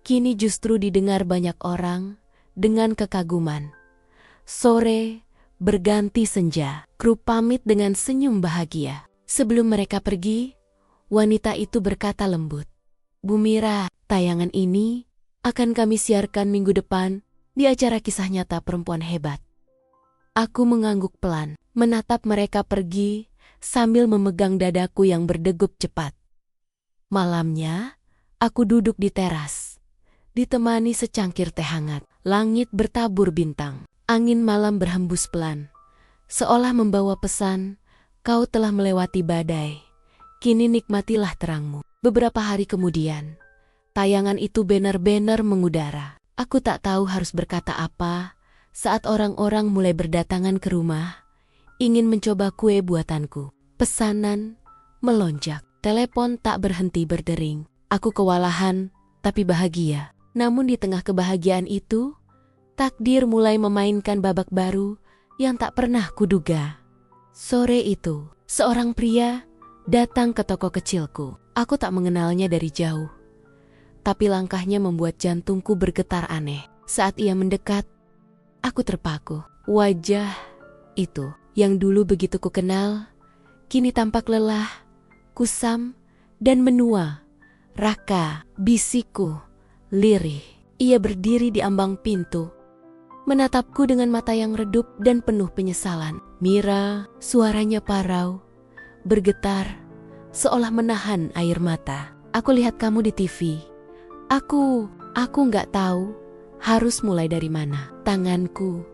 kini justru didengar banyak orang dengan kekaguman. Sore berganti senja. Kru pamit dengan senyum bahagia. Sebelum mereka pergi, wanita itu berkata lembut, Bu Mira, tayangan ini akan kami siarkan minggu depan di acara kisah nyata perempuan hebat. Aku mengangguk pelan, menatap mereka pergi sambil memegang dadaku yang berdegup cepat. Malamnya, aku duduk di teras, ditemani secangkir teh hangat. Langit bertabur bintang. Angin malam berhembus pelan. seolah membawa pesan, kau telah melewati badai. Kini nikmatilah terangmu. Beberapa hari kemudian, tayangan itu benar-benar mengudara. Aku tak tahu harus berkata apa saat orang-orang mulai berdatangan ke rumah, ingin mencoba kue buatanku. Pesanan melonjak. Telepon tak berhenti berdering. Aku kewalahan, tapi bahagia. Namun di tengah kebahagiaan itu, takdir mulai memainkan babak baru yang tak pernah kuduga. Sore itu, seorang pria datang ke toko kecilku. Aku tak mengenalnya dari jauh, tapi langkahnya membuat jantungku bergetar aneh. Saat ia mendekat, aku terpaku. Wajah itu yang dulu begitu kukenal, kini tampak lelah, kusam, dan menua. Raka, bisikku, lirih. Ia berdiri di ambang pintu, menatapku dengan mata yang redup dan penuh penyesalan. Mira, suaranya parau, bergetar, seolah menahan air mata. Aku lihat kamu di TV. Aku nggak tahu harus mulai dari mana. Tanganku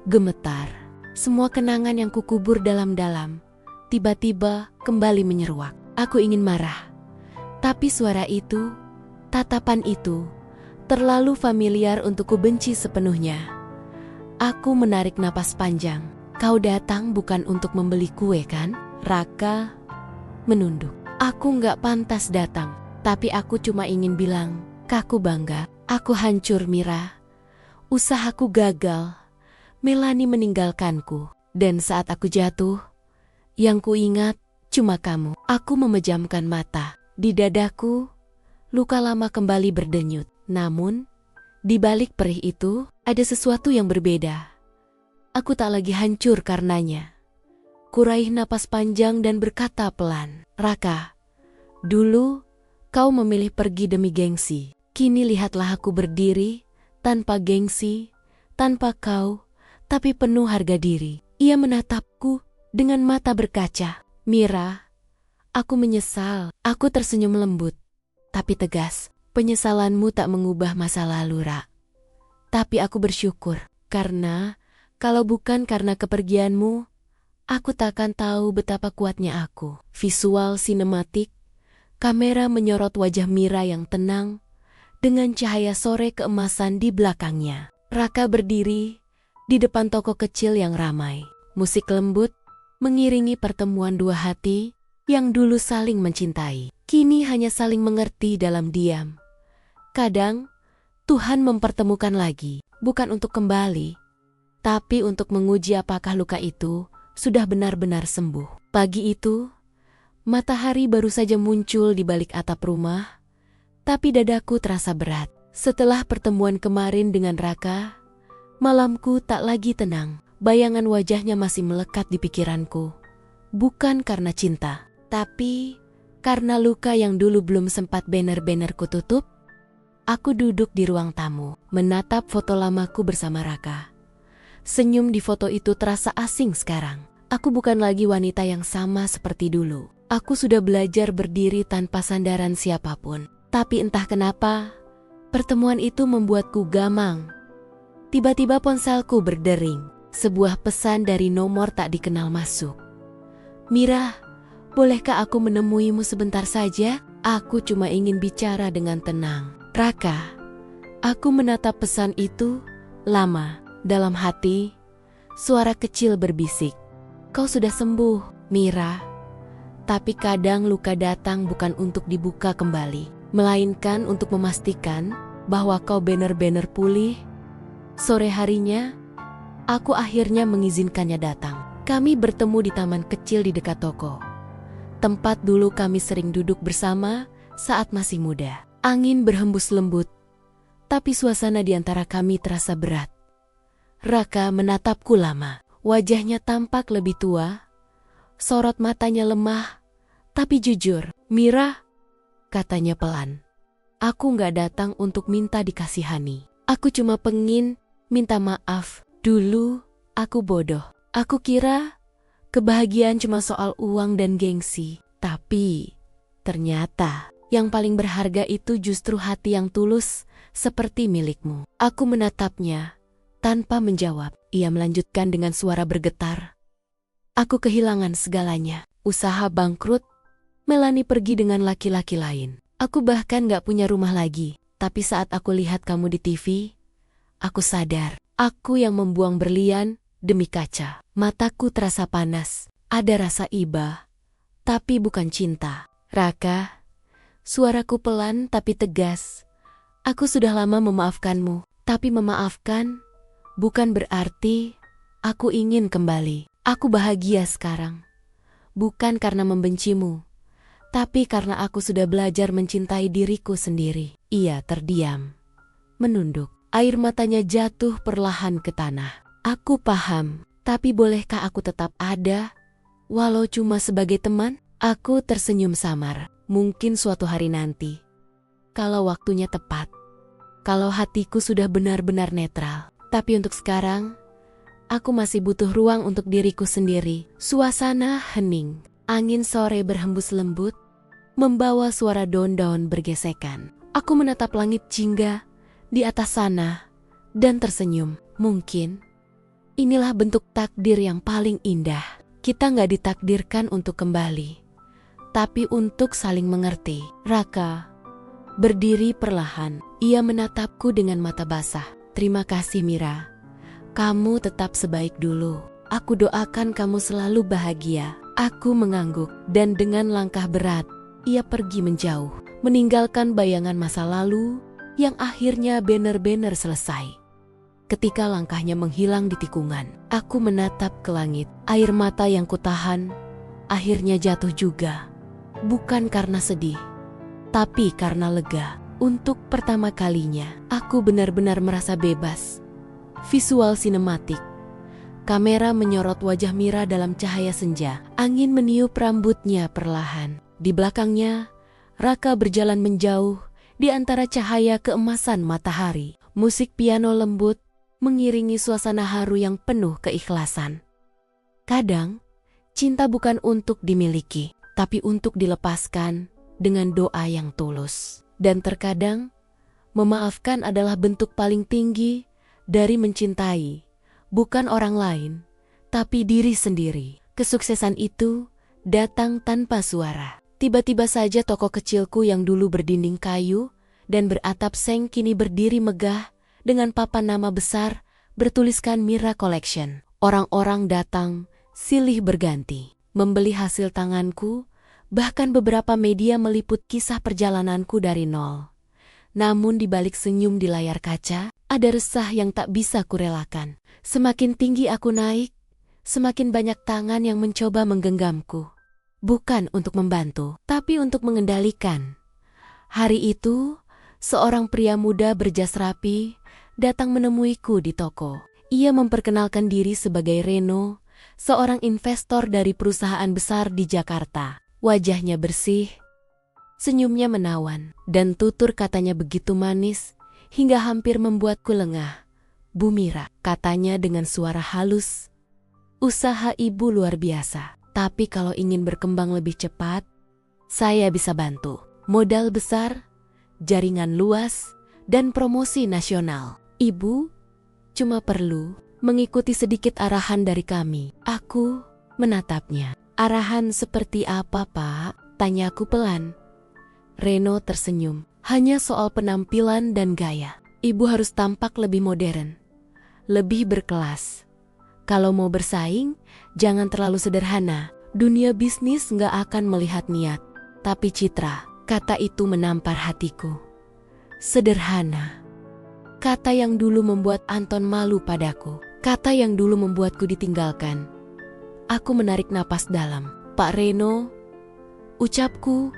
gemetar. Semua kenangan yang kukubur dalam-dalam tiba-tiba kembali menyeruak. Aku ingin marah, tapi suara itu, tatapan itu, terlalu familiar untuk kubenci sepenuhnya. Aku menarik napas panjang. Kau datang bukan untuk membeli kue kan? Raka menunduk. Aku nggak pantas datang, tapi aku cuma ingin bilang, aku bangga. Aku hancur, Mira. Usahaku gagal. Melani meninggalkanku. Dan saat aku jatuh, yang kuingat cuma kamu. Aku memejamkan mata. Di dadaku, luka lama kembali berdenyut. Namun, di balik perih itu, ada sesuatu yang berbeda. Aku tak lagi hancur karenanya. Kuraih napas panjang dan berkata pelan, Raka, dulu kau memilih pergi demi gengsi. Kini lihatlah aku berdiri, tanpa gengsi, tanpa kau, tapi penuh harga diri. Ia menatapku dengan mata berkaca. Mira, aku menyesal. Aku tersenyum lembut, tapi tegas. Penyesalanmu tak mengubah masa lalu, Ra. Tapi aku bersyukur, karena kalau bukan karena kepergianmu, aku takkan tahu betapa kuatnya aku. Visual sinematik, kamera menyorot wajah Mira yang tenang, dengan cahaya sore keemasan di belakangnya. Raka berdiri di depan toko kecil yang ramai. Musik lembut mengiringi pertemuan dua hati yang dulu saling mencintai. Kini hanya saling mengerti dalam diam. Kadang, Tuhan mempertemukan lagi, bukan untuk kembali, tapi untuk menguji apakah luka itu sudah benar-benar sembuh. Pagi itu, matahari baru saja muncul di balik atap rumah, tapi dadaku terasa berat. Setelah pertemuan kemarin dengan Raka, malamku tak lagi tenang. Bayangan wajahnya masih melekat di pikiranku. Bukan karena cinta, tapi karena luka yang dulu belum sempat benar-benar kututup. Aku duduk di ruang tamu, menatap foto lamaku bersama Raka. Senyum di foto itu terasa asing sekarang. Aku bukan lagi wanita yang sama seperti dulu. Aku sudah belajar berdiri tanpa sandaran siapapun. Tapi entah kenapa, pertemuan itu membuatku gamang. Tiba-tiba ponselku berdering. Sebuah pesan dari nomor tak dikenal masuk. Mira, bolehkah aku menemuimu sebentar saja? Aku cuma ingin bicara dengan tenang. Raka, aku menatap pesan itu lama. Dalam hati, suara kecil berbisik. Kau sudah sembuh, Mira. Tapi kadang luka datang bukan untuk dibuka kembali, melainkan untuk memastikan bahwa kau benar-benar pulih. Sore harinya, aku akhirnya mengizinkannya datang. Kami bertemu di taman kecil di dekat toko. Tempat dulu kami sering duduk bersama saat masih muda. Angin berhembus lembut, tapi suasana di antara kami terasa berat. Raka menatapku lama. Wajahnya tampak lebih tua. Sorot matanya lemah, tapi jujur. Mira, katanya pelan. Aku nggak datang untuk minta dikasihani. Aku cuma pengen minta maaf. Dulu, aku bodoh. Aku kira kebahagiaan cuma soal uang dan gengsi. Tapi, ternyata yang paling berharga itu justru hati yang tulus seperti milikmu. Aku menatapnya tanpa menjawab. Ia melanjutkan dengan suara bergetar. Aku kehilangan segalanya. Usaha bangkrut, Melanie pergi dengan laki-laki lain. Aku bahkan gak punya rumah lagi. Tapi saat aku lihat kamu di TV, aku sadar. Aku yang membuang berlian demi kaca. Mataku terasa panas. Ada rasa iba, tapi bukan cinta. Raka, suaraku pelan tapi tegas. Aku sudah lama memaafkanmu. Tapi memaafkan bukan berarti aku ingin kembali. Aku bahagia sekarang. Bukan karena membencimu, tapi karena aku sudah belajar mencintai diriku sendiri. Ia terdiam, menunduk. Air matanya jatuh perlahan ke tanah. Aku paham, tapi bolehkah aku tetap ada, walau cuma sebagai teman? Aku tersenyum samar. Mungkin suatu hari nanti, kalau waktunya tepat. Kalau hatiku sudah benar-benar netral. Tapi untuk sekarang, aku masih butuh ruang untuk diriku sendiri. Suasana hening. Angin sore berhembus lembut, membawa suara daun-daun bergesekan. Aku menatap langit jingga di atas sana dan tersenyum. Mungkin inilah bentuk takdir yang paling indah. Kita nggak ditakdirkan untuk kembali, tapi untuk saling mengerti. Raka berdiri perlahan. Ia menatapku dengan mata basah. Terima kasih Mira. Kamu tetap sebaik dulu. Aku doakan kamu selalu bahagia. Aku mengangguk dan dengan langkah berat, ia pergi menjauh. Meninggalkan bayangan masa lalu yang akhirnya benar-benar selesai. Ketika langkahnya menghilang di tikungan, aku menatap ke langit. Air mata yang kutahan akhirnya jatuh juga. Bukan karena sedih, tapi karena lega. Untuk pertama kalinya, aku benar-benar merasa bebas. Visual sinematik. Kamera menyorot wajah Mira dalam cahaya senja. Angin meniup rambutnya perlahan. Di belakangnya, Raka berjalan menjauh di antara cahaya keemasan matahari. Musik piano lembut mengiringi suasana haru yang penuh keikhlasan. Kadang, cinta bukan untuk dimiliki, tapi untuk dilepaskan dengan doa yang tulus. Dan terkadang, memaafkan adalah bentuk paling tinggi dari mencintai, bukan orang lain, tapi diri sendiri. Kesuksesan itu datang tanpa suara. Tiba-tiba saja toko kecilku yang dulu berdinding kayu dan beratap seng kini berdiri megah dengan papan nama besar bertuliskan Mira Collection. Orang-orang datang, silih berganti, membeli hasil tanganku. Bahkan beberapa media meliput kisah perjalananku dari nol. Namun di balik senyum di layar kaca, ada resah yang tak bisa kurelakan. Semakin tinggi aku naik, semakin banyak tangan yang mencoba menggenggamku. Bukan untuk membantu, tapi untuk mengendalikan. Hari itu, seorang pria muda berjas rapi datang menemuiku di toko. Ia memperkenalkan diri sebagai Reno, seorang investor dari perusahaan besar di Jakarta. Wajahnya bersih, senyumnya menawan, dan tutur katanya begitu manis hingga hampir membuatku lengah. Bu Mira, katanya dengan suara halus, usaha ibu luar biasa. Tapi kalau ingin berkembang lebih cepat, saya bisa bantu. Modal besar, jaringan luas, dan promosi nasional. Ibu cuma perlu mengikuti sedikit arahan dari kami. Aku menatapnya. Arahan seperti apa, Pak? Tanyaku pelan. Reno tersenyum. Hanya soal penampilan dan gaya. Ibu harus tampak lebih modern, lebih berkelas. Kalau mau bersaing, jangan terlalu sederhana. Dunia bisnis nggak akan melihat niat, tapi citra. Kata itu menampar hatiku. Sederhana. Kata yang dulu membuat Anton malu padaku. Kata yang dulu membuatku ditinggalkan. Aku menarik napas dalam. Pak Reno, ucapku,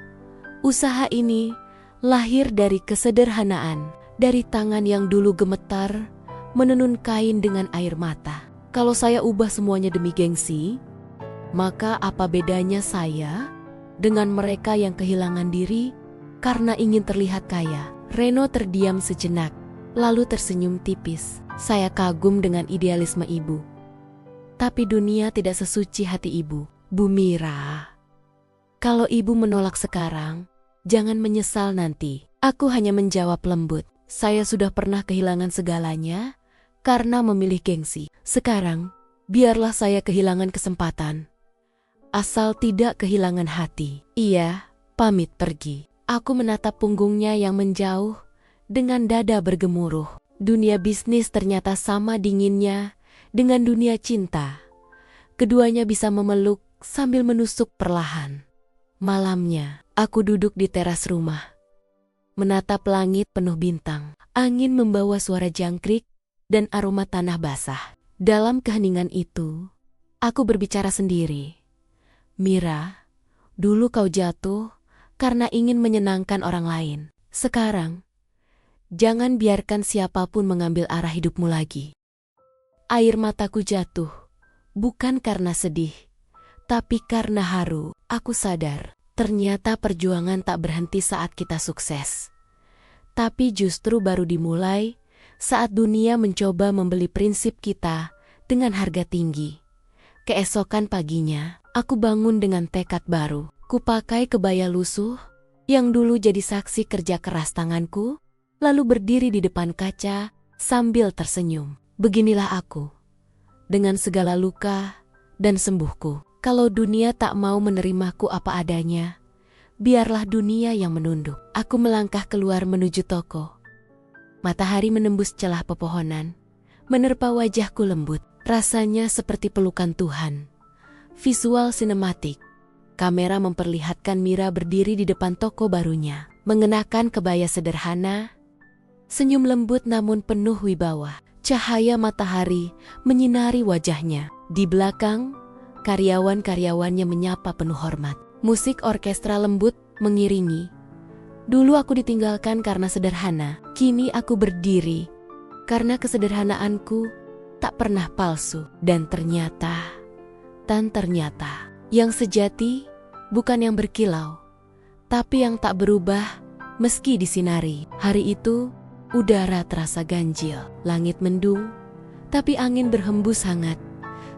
usaha ini lahir dari kesederhanaan. Dari tangan yang dulu gemetar, menenun kain dengan air mata. Kalau saya ubah semuanya demi gengsi, maka apa bedanya saya dengan mereka yang kehilangan diri karena ingin terlihat kaya? Reno terdiam sejenak, lalu tersenyum tipis. Saya kagum dengan idealisme ibu. Tapi dunia tidak sesuci hati ibu. Bu Mira, kalau ibu menolak sekarang, jangan menyesal nanti. Aku hanya menjawab lembut. Saya sudah pernah kehilangan segalanya karena memilih gengsi. Sekarang, biarlah saya kehilangan kesempatan asal tidak kehilangan hati. Ia pamit pergi. Aku menatap punggungnya yang menjauh dengan dada bergemuruh. Dunia bisnis ternyata sama dinginnya dengan dunia cinta. Keduanya bisa memeluk sambil menusuk perlahan. Malamnya, aku duduk di teras rumah, menatap langit penuh bintang. Angin membawa suara jangkrik dan aroma tanah basah. Dalam keheningan itu, aku berbicara sendiri. Mira, dulu kau jatuh karena ingin menyenangkan orang lain. Sekarang, jangan biarkan siapapun mengambil arah hidupmu lagi. Air mataku jatuh, bukan karena sedih, tapi karena haru. Aku sadar, ternyata perjuangan tak berhenti saat kita sukses. Tapi justru baru dimulai saat dunia mencoba membeli prinsip kita dengan harga tinggi. Keesokan paginya, aku bangun dengan tekad baru. Kupakai kebaya lusuh yang dulu jadi saksi kerja keras tanganku, lalu berdiri di depan kaca sambil tersenyum. Beginilah aku, dengan segala luka dan sembuhku. Kalau dunia tak mau menerimaku apa adanya, biarlah dunia yang menunduk. Aku melangkah keluar menuju toko. Matahari menembus celah pepohonan, menerpa wajahku lembut. Rasanya seperti pelukan Tuhan. Visual sinematik. Kamera memperlihatkan Mira berdiri di depan toko barunya, mengenakan kebaya sederhana, senyum lembut namun penuh wibawa. Cahaya matahari menyinari wajahnya. Di belakang, karyawan-karyawannya menyapa penuh hormat. Musik orkestra lembut mengiringi. Dulu aku ditinggalkan karena sederhana, kini aku berdiri karena kesederhanaanku tak pernah palsu. Dan ternyata yang sejati bukan yang berkilau, tapi yang tak berubah meski disinari. Hari itu, udara terasa ganjil, langit mendung, tapi angin berhembus hangat,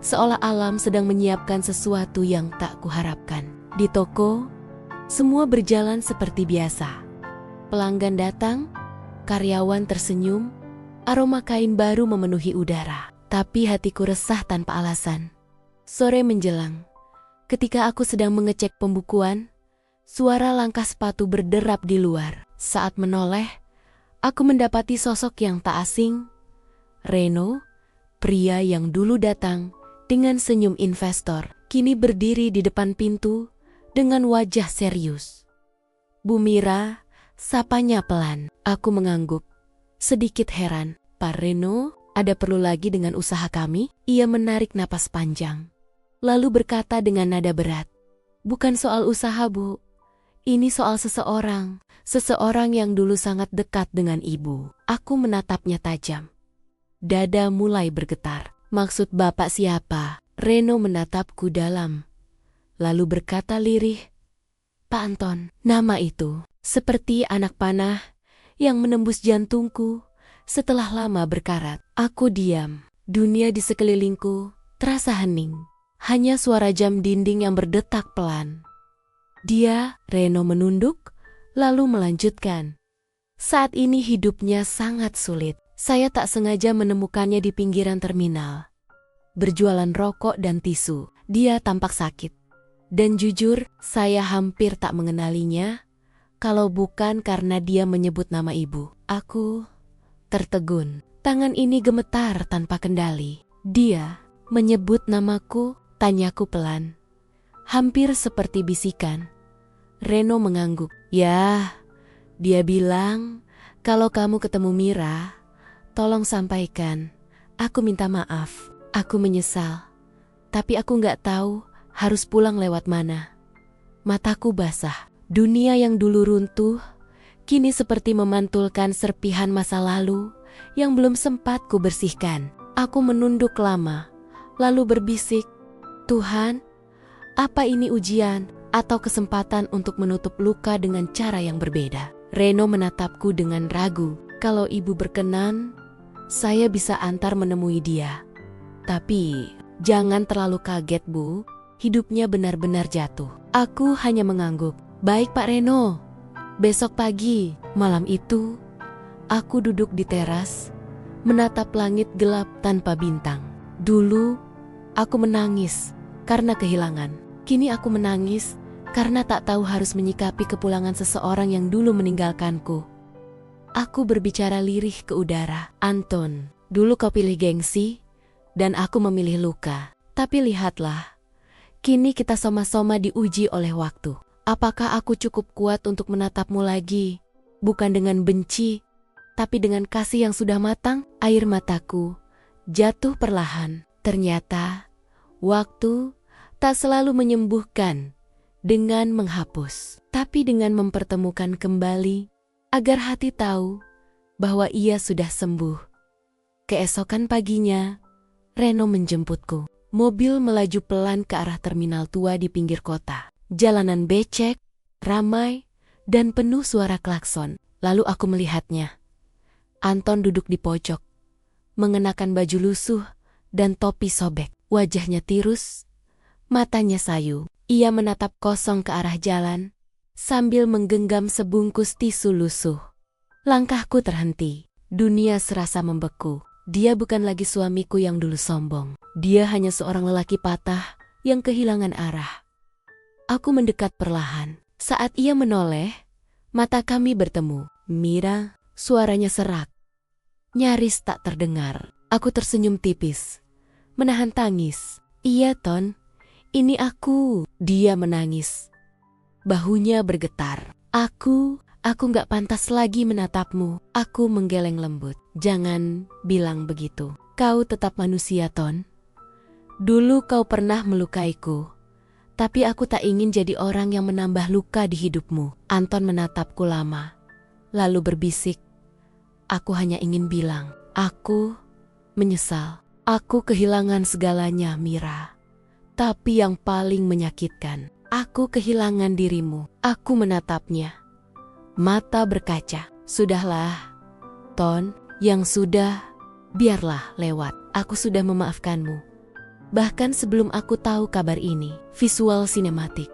seolah alam sedang menyiapkan sesuatu yang tak kuharapkan. Di toko, semua berjalan seperti biasa. Pelanggan datang, karyawan tersenyum, aroma kain baru memenuhi udara. Tapi hatiku resah tanpa alasan. Sore menjelang, ketika aku sedang mengecek pembukuan, suara langkah sepatu berderap di luar. Saat menoleh, aku mendapati sosok yang tak asing. Reno, pria yang dulu datang dengan senyum investor, kini berdiri di depan pintu dengan wajah serius. Bu Mira, sapanya pelan. Aku mengangguk, sedikit heran. Pak Reno, ada perlu lagi dengan usaha kami? Ia menarik napas panjang, lalu berkata dengan nada berat, bukan soal usaha, Bu. Ini soal seseorang yang dulu sangat dekat dengan Ibu. Aku menatapnya tajam. Dada mulai bergetar. Maksud Bapak siapa? Reno menatapku dalam, lalu berkata lirih, Pak Anton. Nama itu seperti anak panah yang menembus jantungku setelah lama berkarat. Aku diam. Dunia di sekelilingku terasa hening. Hanya suara jam dinding yang berdetak pelan. Reno menunduk, lalu melanjutkan. Saat ini hidupnya sangat sulit. Saya tak sengaja menemukannya di pinggiran terminal, berjualan rokok dan tisu. Dia tampak sakit. Dan jujur, saya hampir tak mengenalinya, kalau bukan karena dia menyebut nama Ibu. Aku tertegun. Tangan ini gemetar tanpa kendali. Dia menyebut namaku, tanyaku pelan, hampir seperti bisikan. Reno mengangguk. Ya, dia bilang, kalau kamu ketemu Mira, tolong sampaikan, aku minta maaf. Aku menyesal, tapi aku nggak tahu harus pulang lewat mana. Mataku basah. Dunia yang dulu runtuh, kini seperti memantulkan serpihan masa lalu yang belum sempat ku bersihkan. Aku menunduk lama, lalu berbisik, Tuhan, apa ini ujian atau kesempatan untuk menutup luka dengan cara yang berbeda? Reno menatapku dengan ragu. Kalau Ibu berkenan, saya bisa antar menemui dia. Tapi jangan terlalu kaget, Bu. Hidupnya benar-benar jatuh. Aku hanya mengangguk. Baik Pak Reno. Besok pagi, malam itu, aku duduk di teras, menatap langit gelap tanpa bintang. Dulu, aku menangis karena kehilangan. Kini aku menangis karena tak tahu harus menyikapi kepulangan seseorang yang dulu meninggalkanku. Aku berbicara lirih ke udara. Anton, dulu kau pilih gengsi, dan aku memilih luka. Tapi lihatlah, kini kita sama-sama diuji oleh waktu. Apakah aku cukup kuat untuk menatapmu lagi? Bukan dengan benci, tapi dengan kasih yang sudah matang. Air mataku jatuh perlahan. Ternyata, waktu tak selalu menyembuhkan dengan menghapus, tapi dengan mempertemukan kembali, agar hati tahu bahwa ia sudah sembuh. Keesokan paginya, Reno menjemputku. Mobil melaju pelan ke arah terminal tua di pinggir kota. Jalanan becek, ramai, dan penuh suara klakson. Lalu aku melihatnya. Anton duduk di pojok, mengenakan baju lusuh dan topi sobek. Wajahnya tirus, matanya sayu. Ia menatap kosong ke arah jalan, sambil menggenggam sebungkus tisu lusuh. Langkahku terhenti. Dunia serasa membeku. Dia bukan lagi suamiku yang dulu sombong. Dia hanya seorang lelaki patah yang kehilangan arah. Aku mendekat perlahan. Saat ia menoleh, mata kami bertemu. Mira, suaranya serak. Nyaris tak terdengar. Aku tersenyum tipis, menahan tangis. Iya, Ton. Ini aku. Dia menangis. Bahunya bergetar. Aku gak pantas lagi menatapmu. Aku menggeleng lembut. Jangan bilang begitu. Kau tetap manusia, Ton. Dulu kau pernah melukaiku. Tapi aku tak ingin jadi orang yang menambah luka di hidupmu. Anton menatapku lama, lalu berbisik. Aku hanya ingin bilang, aku menyesal. Aku kehilangan segalanya, Mira. Tapi yang paling menyakitkan, aku kehilangan dirimu. Aku menatapnya. Mata berkaca. Sudahlah, Ton, yang sudah, biarlah lewat. Aku sudah memaafkanmu. Bahkan sebelum aku tahu kabar ini. Visual sinematik.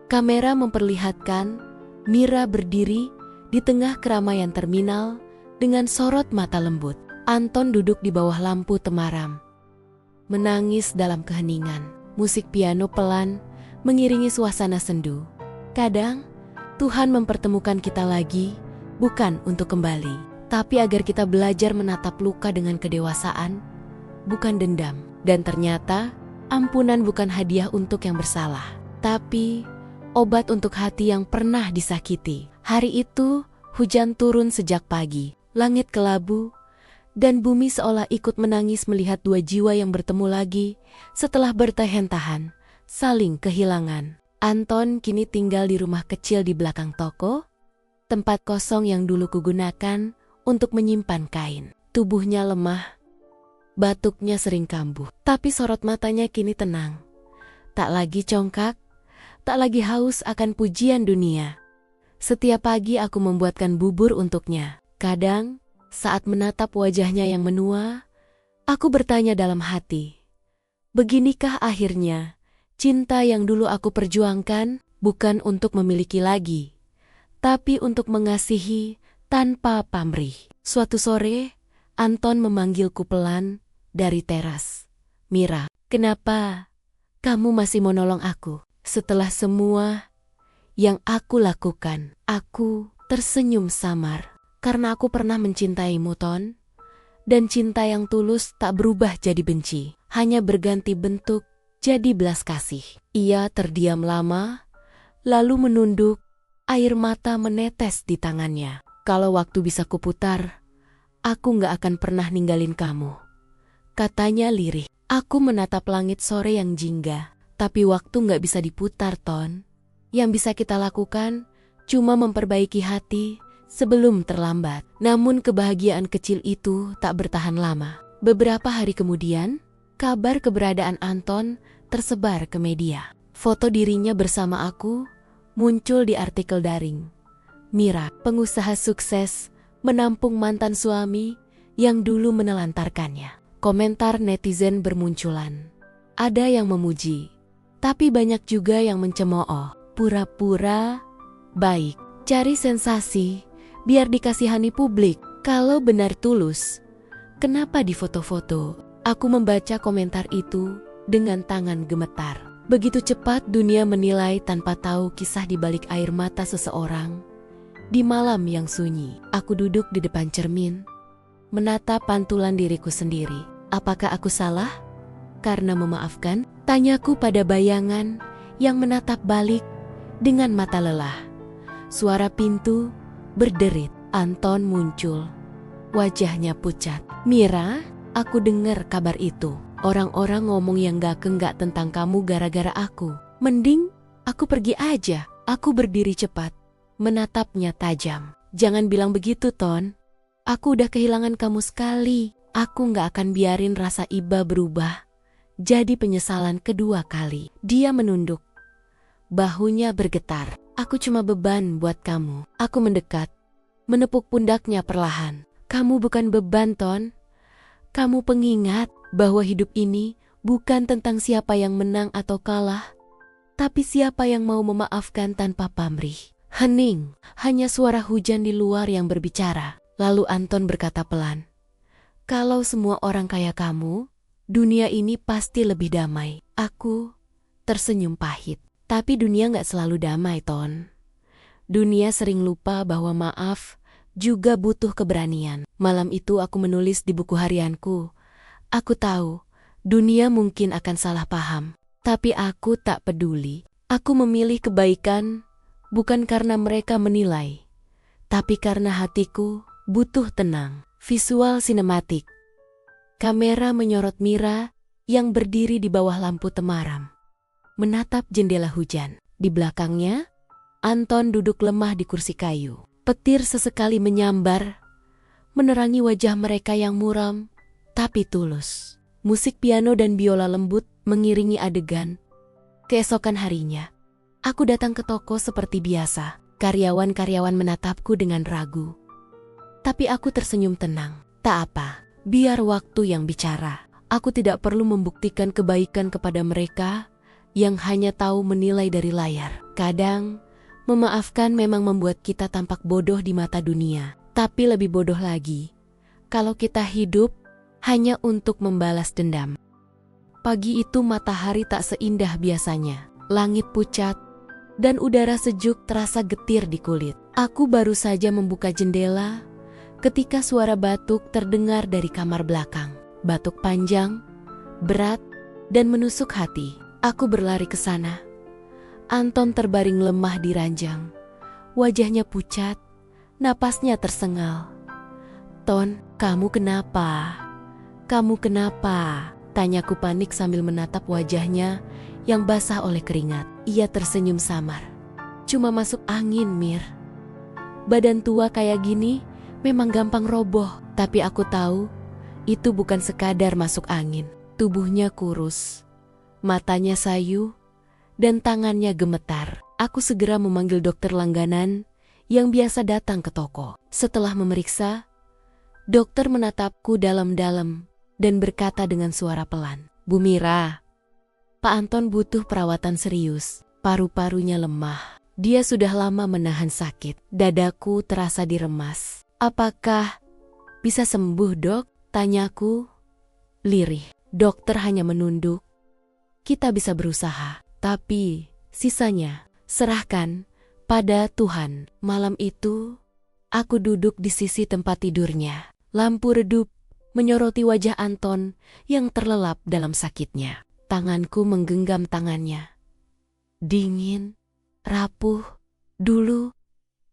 Kamera memperlihatkan Mira berdiri di tengah keramaian terminal dengan sorot mata lembut. Anton duduk di bawah lampu temaram, menangis dalam keheningan. Musik piano pelan mengiringi suasana sendu. Kadang, Tuhan mempertemukan kita lagi, bukan untuk kembali, tapi agar kita belajar menatap luka dengan kedewasaan, bukan dendam. Dan ternyata, ampunan bukan hadiah untuk yang bersalah, tapi obat untuk hati yang pernah disakiti. Hari itu, hujan turun sejak pagi, langit kelabu, dan bumi seolah ikut menangis melihat dua jiwa yang bertemu lagi setelah bertahan-tahan, saling kehilangan. Anton kini tinggal di rumah kecil di belakang toko, tempat kosong yang dulu kugunakan untuk menyimpan kain. Tubuhnya lemah, batuknya sering kambuh, tapi sorot matanya kini tenang. Tak lagi congkak, tak lagi haus akan pujian dunia. Setiap pagi aku membuatkan bubur untuknya. Kadang, saat menatap wajahnya yang menua, aku bertanya dalam hati, beginikah akhirnya cinta yang dulu aku perjuangkan, bukan untuk memiliki lagi, tapi untuk mengasihi tanpa pamrih. Suatu sore, Anton memanggilku pelan dari teras. Mira, kenapa kamu masih mau nolong aku? Setelah semua yang aku lakukan, aku tersenyum samar. Karena aku pernah mencintaimu, Ton. Dan cinta yang tulus tak berubah jadi benci, hanya berganti bentuk jadi belas kasih. Ia terdiam lama, lalu menunduk, air mata menetes di tangannya. Kalau waktu bisa kuputar, aku gak akan pernah ninggalin kamu, katanya lirih. Aku menatap langit sore yang jingga, tapi waktu gak bisa diputar, Ton. Yang bisa kita lakukan cuma memperbaiki hati sebelum terlambat. Namun kebahagiaan kecil itu tak bertahan lama. Beberapa hari kemudian, kabar keberadaan Anton tersebar ke media. Foto dirinya bersama aku muncul di artikel daring. Mira, pengusaha sukses, menampung mantan suami yang dulu menelantarkannya. Komentar netizen bermunculan. Ada yang memuji, tapi banyak juga yang mencemooh. Pura-pura baik, cari sensasi, biar dikasihani publik. Kalau benar tulus, kenapa difoto-foto? Aku membaca komentar itu dengan tangan gemetar. Begitu cepat dunia menilai tanpa tahu kisah di balik air mata seseorang. Di malam yang sunyi, aku duduk di depan cermin, menatap pantulan diriku sendiri. Apakah aku salah? Karena memaafkan? Tanyaku pada bayangan yang menatap balik dengan mata lelah. Suara pintu berderit. Anton muncul. Wajahnya pucat. "Mira, aku dengar kabar itu. Orang-orang ngomong yang gak tentang kamu gara-gara aku. Mending aku pergi aja." Aku berdiri cepat, menatapnya tajam. "Jangan bilang begitu, Ton. Aku udah kehilangan kamu sekali. Aku gak akan biarin rasa iba berubah jadi penyesalan kedua kali." Dia menunduk. Bahunya bergetar. "Aku cuma beban buat kamu." Aku mendekat, menepuk pundaknya perlahan. "Kamu bukan beban, Ton. Kamu pengingat bahwa hidup ini bukan tentang siapa yang menang atau kalah, tapi siapa yang mau memaafkan tanpa pamrih." Hening, hanya suara hujan di luar yang berbicara. Lalu Anton berkata pelan, "Kalau semua orang kayak kamu, dunia ini pasti lebih damai." Aku tersenyum pahit. Tapi dunia gak selalu damai, Ton. Dunia sering lupa bahwa maaf juga butuh keberanian. Malam itu aku menulis di buku harianku. Aku tahu, dunia mungkin akan salah paham. Tapi aku tak peduli. Aku memilih kebaikan bukan karena mereka menilai, tapi karena hatiku butuh tenang. Visual sinematik. Kamera menyorot Mira yang berdiri di bawah lampu temaram, menatap jendela hujan. Di belakangnya, Anton duduk lemah di kursi kayu. Petir sesekali menyambar, menerangi wajah mereka yang muram, tapi tulus. Musik piano dan biola lembut mengiringi adegan. Keesokan harinya, aku datang ke toko seperti biasa. Karyawan-karyawan menatapku dengan ragu. Tapi aku tersenyum tenang. Tak apa, biar waktu yang bicara. Aku tidak perlu membuktikan kebaikan kepada mereka yang hanya tahu menilai dari layar. Kadang, memaafkan memang membuat kita tampak bodoh di mata dunia. Tapi lebih bodoh lagi, kalau kita hidup hanya untuk membalas dendam. Pagi itu matahari tak seindah biasanya. Langit pucat, dan udara sejuk terasa getir di kulit. Aku baru saja membuka jendela ketika suara batuk terdengar dari kamar belakang. Batuk panjang, berat, dan menusuk hati. Aku berlari ke sana. Anton terbaring lemah di ranjang. Wajahnya pucat, napasnya tersengal. "Ton, kamu kenapa? Kamu kenapa?" Tanyaku panik sambil menatap wajahnya yang basah oleh keringat. Ia tersenyum samar. "Cuma masuk angin, Mir. Badan tua kayak gini memang gampang roboh." Tapi aku tahu itu bukan sekadar masuk angin. Tubuhnya kurus, matanya sayu, dan tangannya gemetar. Aku segera memanggil dokter langganan yang biasa datang ke toko. Setelah memeriksa, dokter menatapku dalam-dalam dan berkata dengan suara pelan, "Bu Mira, Pak Anton butuh perawatan serius. Paru-parunya lemah. Dia sudah lama menahan sakit." Dadaku terasa diremas. "Apakah bisa sembuh, Dok?" Tanyaku lirih. Dokter hanya menunduk. "Kita bisa berusaha, tapi sisanya serahkan pada Tuhan." Malam itu, aku duduk di sisi tempat tidurnya. Lampu redup menyoroti wajah Anton yang terlelap dalam sakitnya. Tanganku menggenggam tangannya. Dingin, rapuh. Dulu,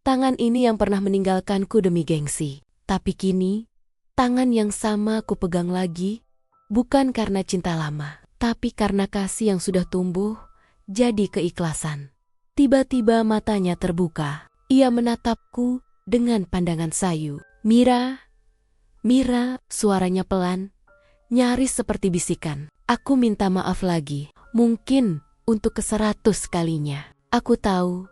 tangan ini yang pernah meninggalkanku demi gengsi. Tapi kini, tangan yang sama ku pegang lagi, bukan karena cinta lama, tapi karena kasih yang sudah tumbuh jadi keikhlasan. Tiba-tiba matanya terbuka. Ia menatapku dengan pandangan sayu. "Mira, Mira," suaranya pelan, nyaris seperti bisikan. "Aku minta maaf lagi, mungkin untuk ke-100 kalinya. Aku tahu,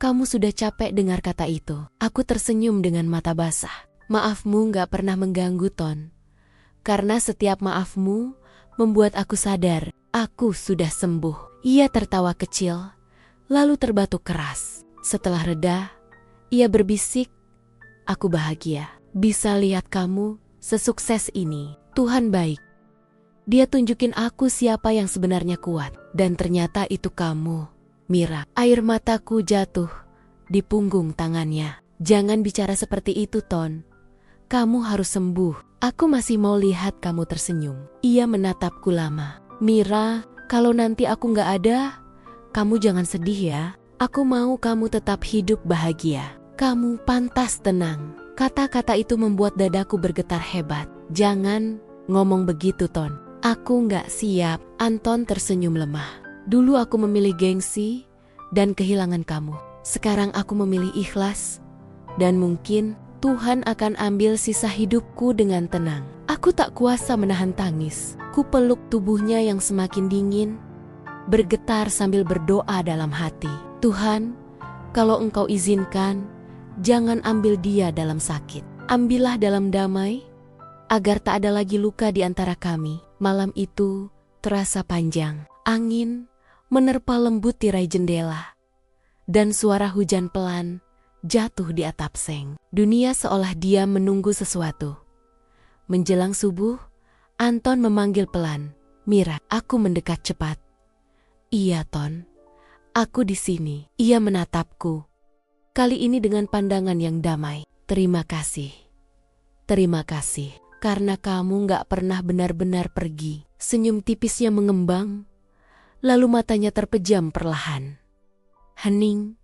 kamu sudah capek dengar kata itu." Aku tersenyum dengan mata basah. "Maafmu gak pernah mengganggu, Ton. Karena setiap maafmu membuat aku sadar, aku sudah sembuh." Ia tertawa kecil, lalu terbatuk keras. Setelah reda, ia berbisik, "Aku bahagia bisa lihat kamu sesukses ini. Tuhan baik." Dia tunjukin aku siapa yang sebenarnya kuat. Dan ternyata itu kamu, Mira. Air mataku jatuh di punggung tangannya. Jangan bicara seperti itu, Ton. Kamu harus sembuh. Aku masih mau lihat kamu tersenyum. Ia menatapku lama. Mira, kalau nanti aku nggak ada, kamu jangan sedih ya. Aku mau kamu tetap hidup bahagia. Kamu pantas tenang. Kata-kata itu membuat dadaku bergetar hebat. Jangan ngomong begitu, Ton. Aku nggak siap. Anton tersenyum lemah. Dulu aku memilih gengsi dan kehilangan kamu. Sekarang aku memilih ikhlas. Dan mungkin Tuhan akan ambil sisa hidupku dengan tenang. Aku tak kuasa menahan tangis. Ku peluk tubuhnya yang semakin dingin, bergetar sambil berdoa dalam hati. Tuhan, kalau Engkau izinkan, jangan ambil dia dalam sakit. Ambillah dalam damai, agar tak ada lagi luka di antara kami. Malam itu terasa panjang. Angin menerpa lembut tirai jendela, dan suara hujan pelan jatuh di atap seng. Dunia seolah diam menunggu sesuatu. Menjelang subuh, Anton memanggil pelan. Mira, aku mendekat cepat. Iya, Ton. Aku di sini. Ia menatapku. Kali ini dengan pandangan yang damai. Terima kasih. Terima kasih. Karena kamu gak pernah benar-benar pergi. Senyum tipisnya mengembang, lalu matanya terpejam perlahan. Hening,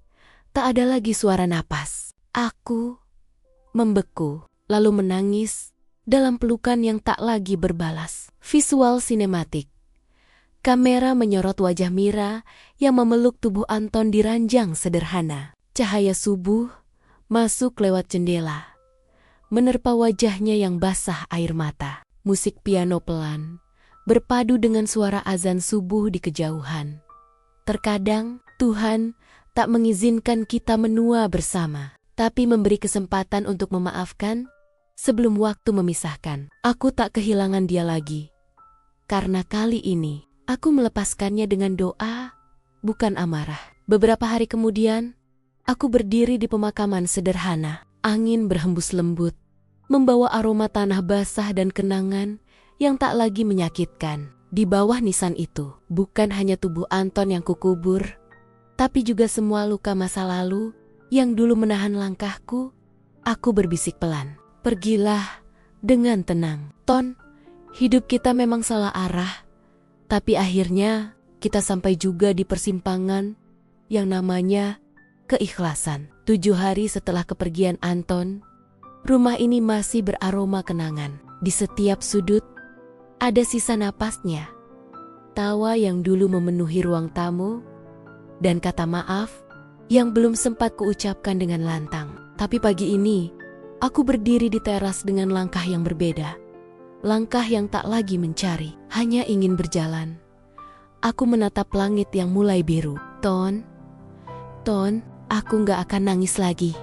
tak ada lagi suara napas. Aku membeku, lalu menangis dalam pelukan yang tak lagi berbalas. Visual sinematik. Kamera menyorot wajah Mira yang memeluk tubuh Anton di ranjang sederhana. Cahaya subuh masuk lewat jendela, menerpa wajahnya yang basah air mata. Musik piano pelan berpadu dengan suara azan subuh di kejauhan. Terkadang Tuhan tak mengizinkan kita menua bersama, tapi memberi kesempatan untuk memaafkan sebelum waktu memisahkan. Aku tak kehilangan dia lagi, karena kali ini aku melepaskannya dengan doa, bukan amarah. Beberapa hari kemudian, aku berdiri di pemakaman sederhana. Angin berhembus lembut, membawa aroma tanah basah dan kenangan yang tak lagi menyakitkan. Di bawah nisan itu, bukan hanya tubuh Anton yang kukubur, tapi juga semua luka masa lalu yang dulu menahan langkahku. Aku berbisik pelan, pergilah dengan tenang. Ton, hidup kita memang salah arah, tapi akhirnya kita sampai juga di persimpangan yang namanya keikhlasan. 7 hari setelah kepergian Anton, rumah ini masih beraroma kenangan. Di setiap sudut, ada sisa napasnya. Tawa yang dulu memenuhi ruang tamu, dan kata maaf yang belum sempat kuucapkan dengan lantang. Tapi pagi ini, aku berdiri di teras dengan langkah yang berbeda. Langkah yang tak lagi mencari, hanya ingin berjalan. Aku menatap langit yang mulai biru. Ton, aku gak akan nangis lagi.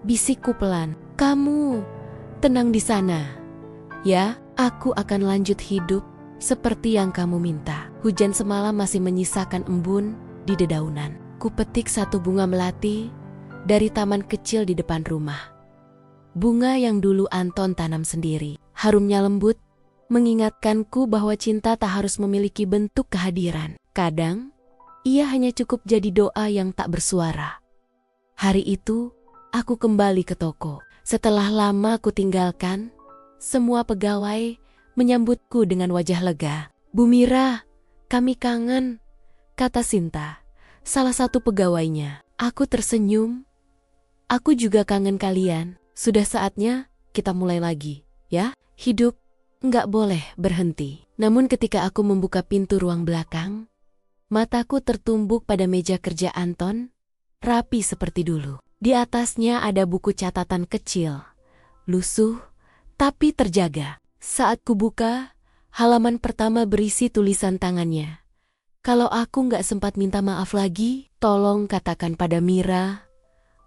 Bisikku pelan. Kamu tenang di sana. Ya, aku akan lanjut hidup seperti yang kamu minta. Hujan semalam masih menyisakan embun di dedaunan. Kupetik satu bunga melati dari taman kecil di depan rumah. Bunga yang dulu Anton tanam sendiri. Harumnya lembut, mengingatkanku bahwa cinta tak harus memiliki bentuk kehadiran. Kadang, ia hanya cukup jadi doa yang tak bersuara. Hari itu, aku kembali ke toko. Setelah lama ku tinggalkan, semua pegawai menyambutku dengan wajah lega. Bu Mira, kami kangen, kata Sinta, salah satu pegawainya. Aku tersenyum. Aku juga kangen kalian. Sudah saatnya kita mulai lagi, ya. Hidup nggak boleh berhenti. Namun ketika aku membuka pintu ruang belakang, mataku tertumbuk pada meja kerja Anton, rapi seperti dulu. Di atasnya ada buku catatan kecil, lusuh tapi terjaga. Saat kubuka, halaman pertama berisi tulisan tangannya. Kalau aku nggak sempat minta maaf lagi, tolong katakan pada Mira,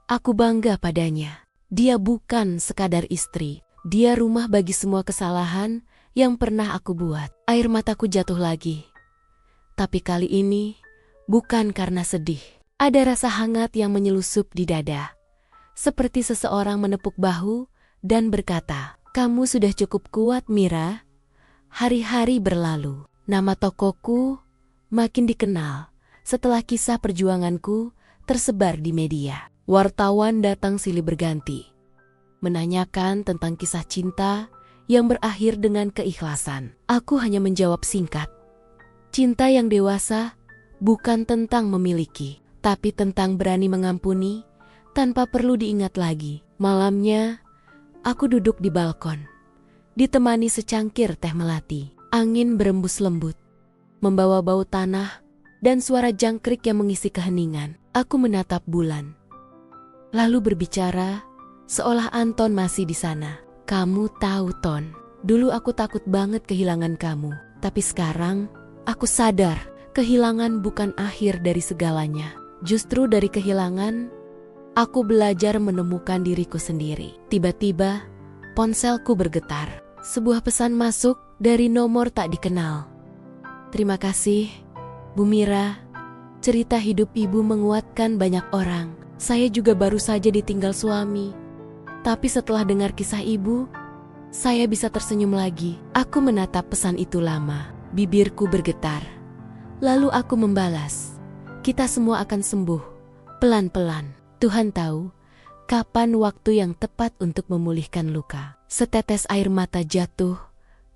aku bangga padanya. Dia bukan sekadar istri, dia rumah bagi semua kesalahan yang pernah aku buat. Air mataku jatuh lagi. Tapi kali ini, bukan karena sedih. Ada rasa hangat yang menyelusup di dada. Seperti seseorang menepuk bahu dan berkata, kamu sudah cukup kuat, Mira. Hari-hari berlalu, nama tokoku makin dikenal setelah kisah perjuanganku tersebar di media. Wartawan datang silih berganti, menanyakan tentang kisah cinta yang berakhir dengan keikhlasan. Aku hanya menjawab singkat, cinta yang dewasa bukan tentang memiliki, tapi tentang berani mengampuni tanpa perlu diingat lagi. Malamnya, aku duduk di balkon, ditemani secangkir teh melati. Angin berembus lembut, membawa bau tanah dan suara jangkrik yang mengisi keheningan. Aku menatap bulan, lalu berbicara seolah Anton masih di sana. Kamu tahu, Ton, dulu aku takut banget kehilangan kamu. Tapi sekarang, aku sadar kehilangan bukan akhir dari segalanya. Justru dari kehilangan, aku belajar menemukan diriku sendiri. Tiba-tiba, ponselku bergetar. Sebuah pesan masuk dari nomor tak dikenal. Terima kasih, Bu Mira. Cerita hidup ibu menguatkan banyak orang. Saya juga baru saja ditinggal suami. Tapi setelah dengar kisah ibu, saya bisa tersenyum lagi. Aku menatap pesan itu lama. Bibirku bergetar. Lalu aku membalas, kita semua akan sembuh, pelan-pelan. Tuhan tahu kapan waktu yang tepat untuk memulihkan luka. Setetes air mata jatuh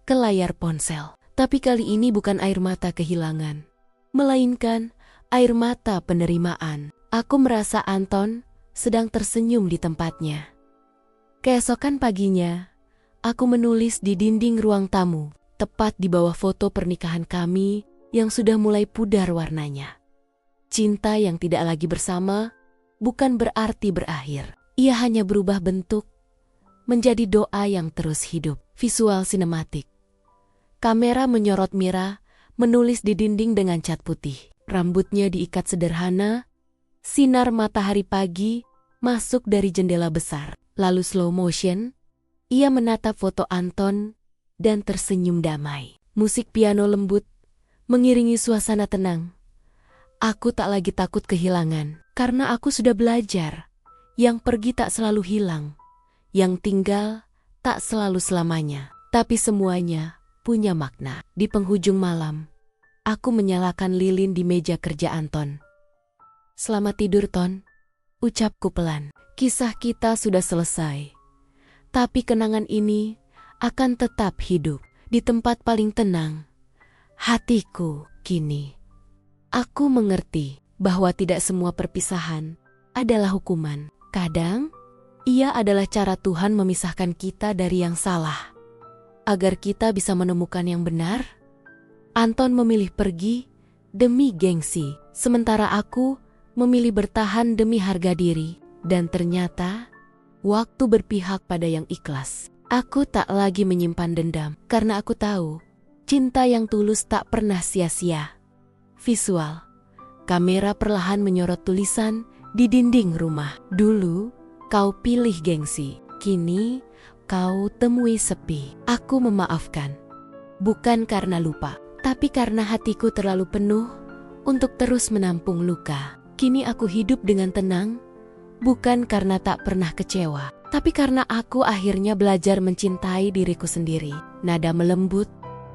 ke layar ponsel. Tapi kali ini bukan air mata kehilangan, melainkan air mata penerimaan. Aku merasa Anton sedang tersenyum di tempatnya. Keesokan paginya, aku menulis di dinding ruang tamu, tepat di bawah foto pernikahan kami yang sudah mulai pudar warnanya. Cinta yang tidak lagi bersama bukan berarti berakhir. Ia hanya berubah bentuk menjadi doa yang terus hidup. Visual sinematik. Kamera menyorot Mira menulis di dinding dengan cat putih. Rambutnya diikat sederhana. Sinar matahari pagi masuk dari jendela besar. Lalu slow motion, ia menatap foto Anton dan tersenyum damai. Musik piano lembut mengiringi suasana tenang. Aku tak lagi takut kehilangan, karena aku sudah belajar. Yang pergi tak selalu hilang, yang tinggal tak selalu selamanya. Tapi semuanya punya makna. Di penghujung malam, aku menyalakan lilin di meja kerja Anton. Selamat tidur, Ton, ucapku pelan. Kisah kita sudah selesai, tapi kenangan ini akan tetap hidup di tempat paling tenang, hatiku kini. Aku mengerti bahwa tidak semua perpisahan adalah hukuman. Kadang, ia adalah cara Tuhan memisahkan kita dari yang salah, agar kita bisa menemukan yang benar. Anton memilih pergi demi gengsi, sementara aku memilih bertahan demi harga diri. Dan ternyata, waktu berpihak pada yang ikhlas. Aku tak lagi menyimpan dendam, karena aku tahu, cinta yang tulus tak pernah sia-sia. Visual. Kamera perlahan menyorot tulisan di dinding rumah. Dulu, kau pilih gengsi. Kini, kau temui sepi. Aku memaafkan. Bukan karena lupa, tapi karena hatiku terlalu penuh untuk terus menampung luka. Kini aku hidup dengan tenang, bukan karena tak pernah kecewa, tapi karena aku akhirnya belajar mencintai diriku sendiri. Nada melembut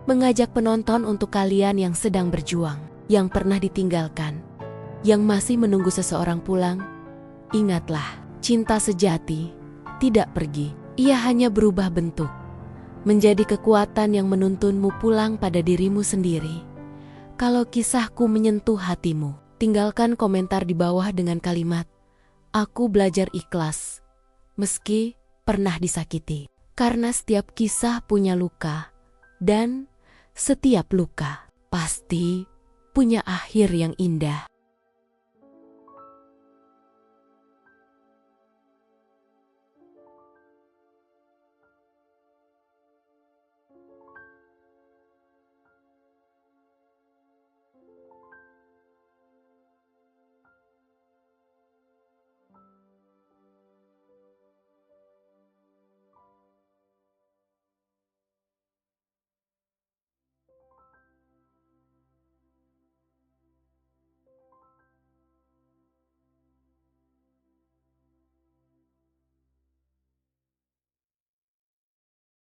mengajak penonton untuk kalian yang sedang berjuang, yang pernah ditinggalkan, yang masih menunggu seseorang pulang. Ingatlah, cinta sejati tidak pergi. Ia hanya berubah bentuk, menjadi kekuatan yang menuntunmu pulang pada dirimu sendiri. Kalau kisahku menyentuh hatimu, tinggalkan komentar di bawah dengan kalimat, aku belajar ikhlas, meski pernah disakiti. Karena setiap kisah punya luka, dan setiap luka pasti punya akhir yang indah.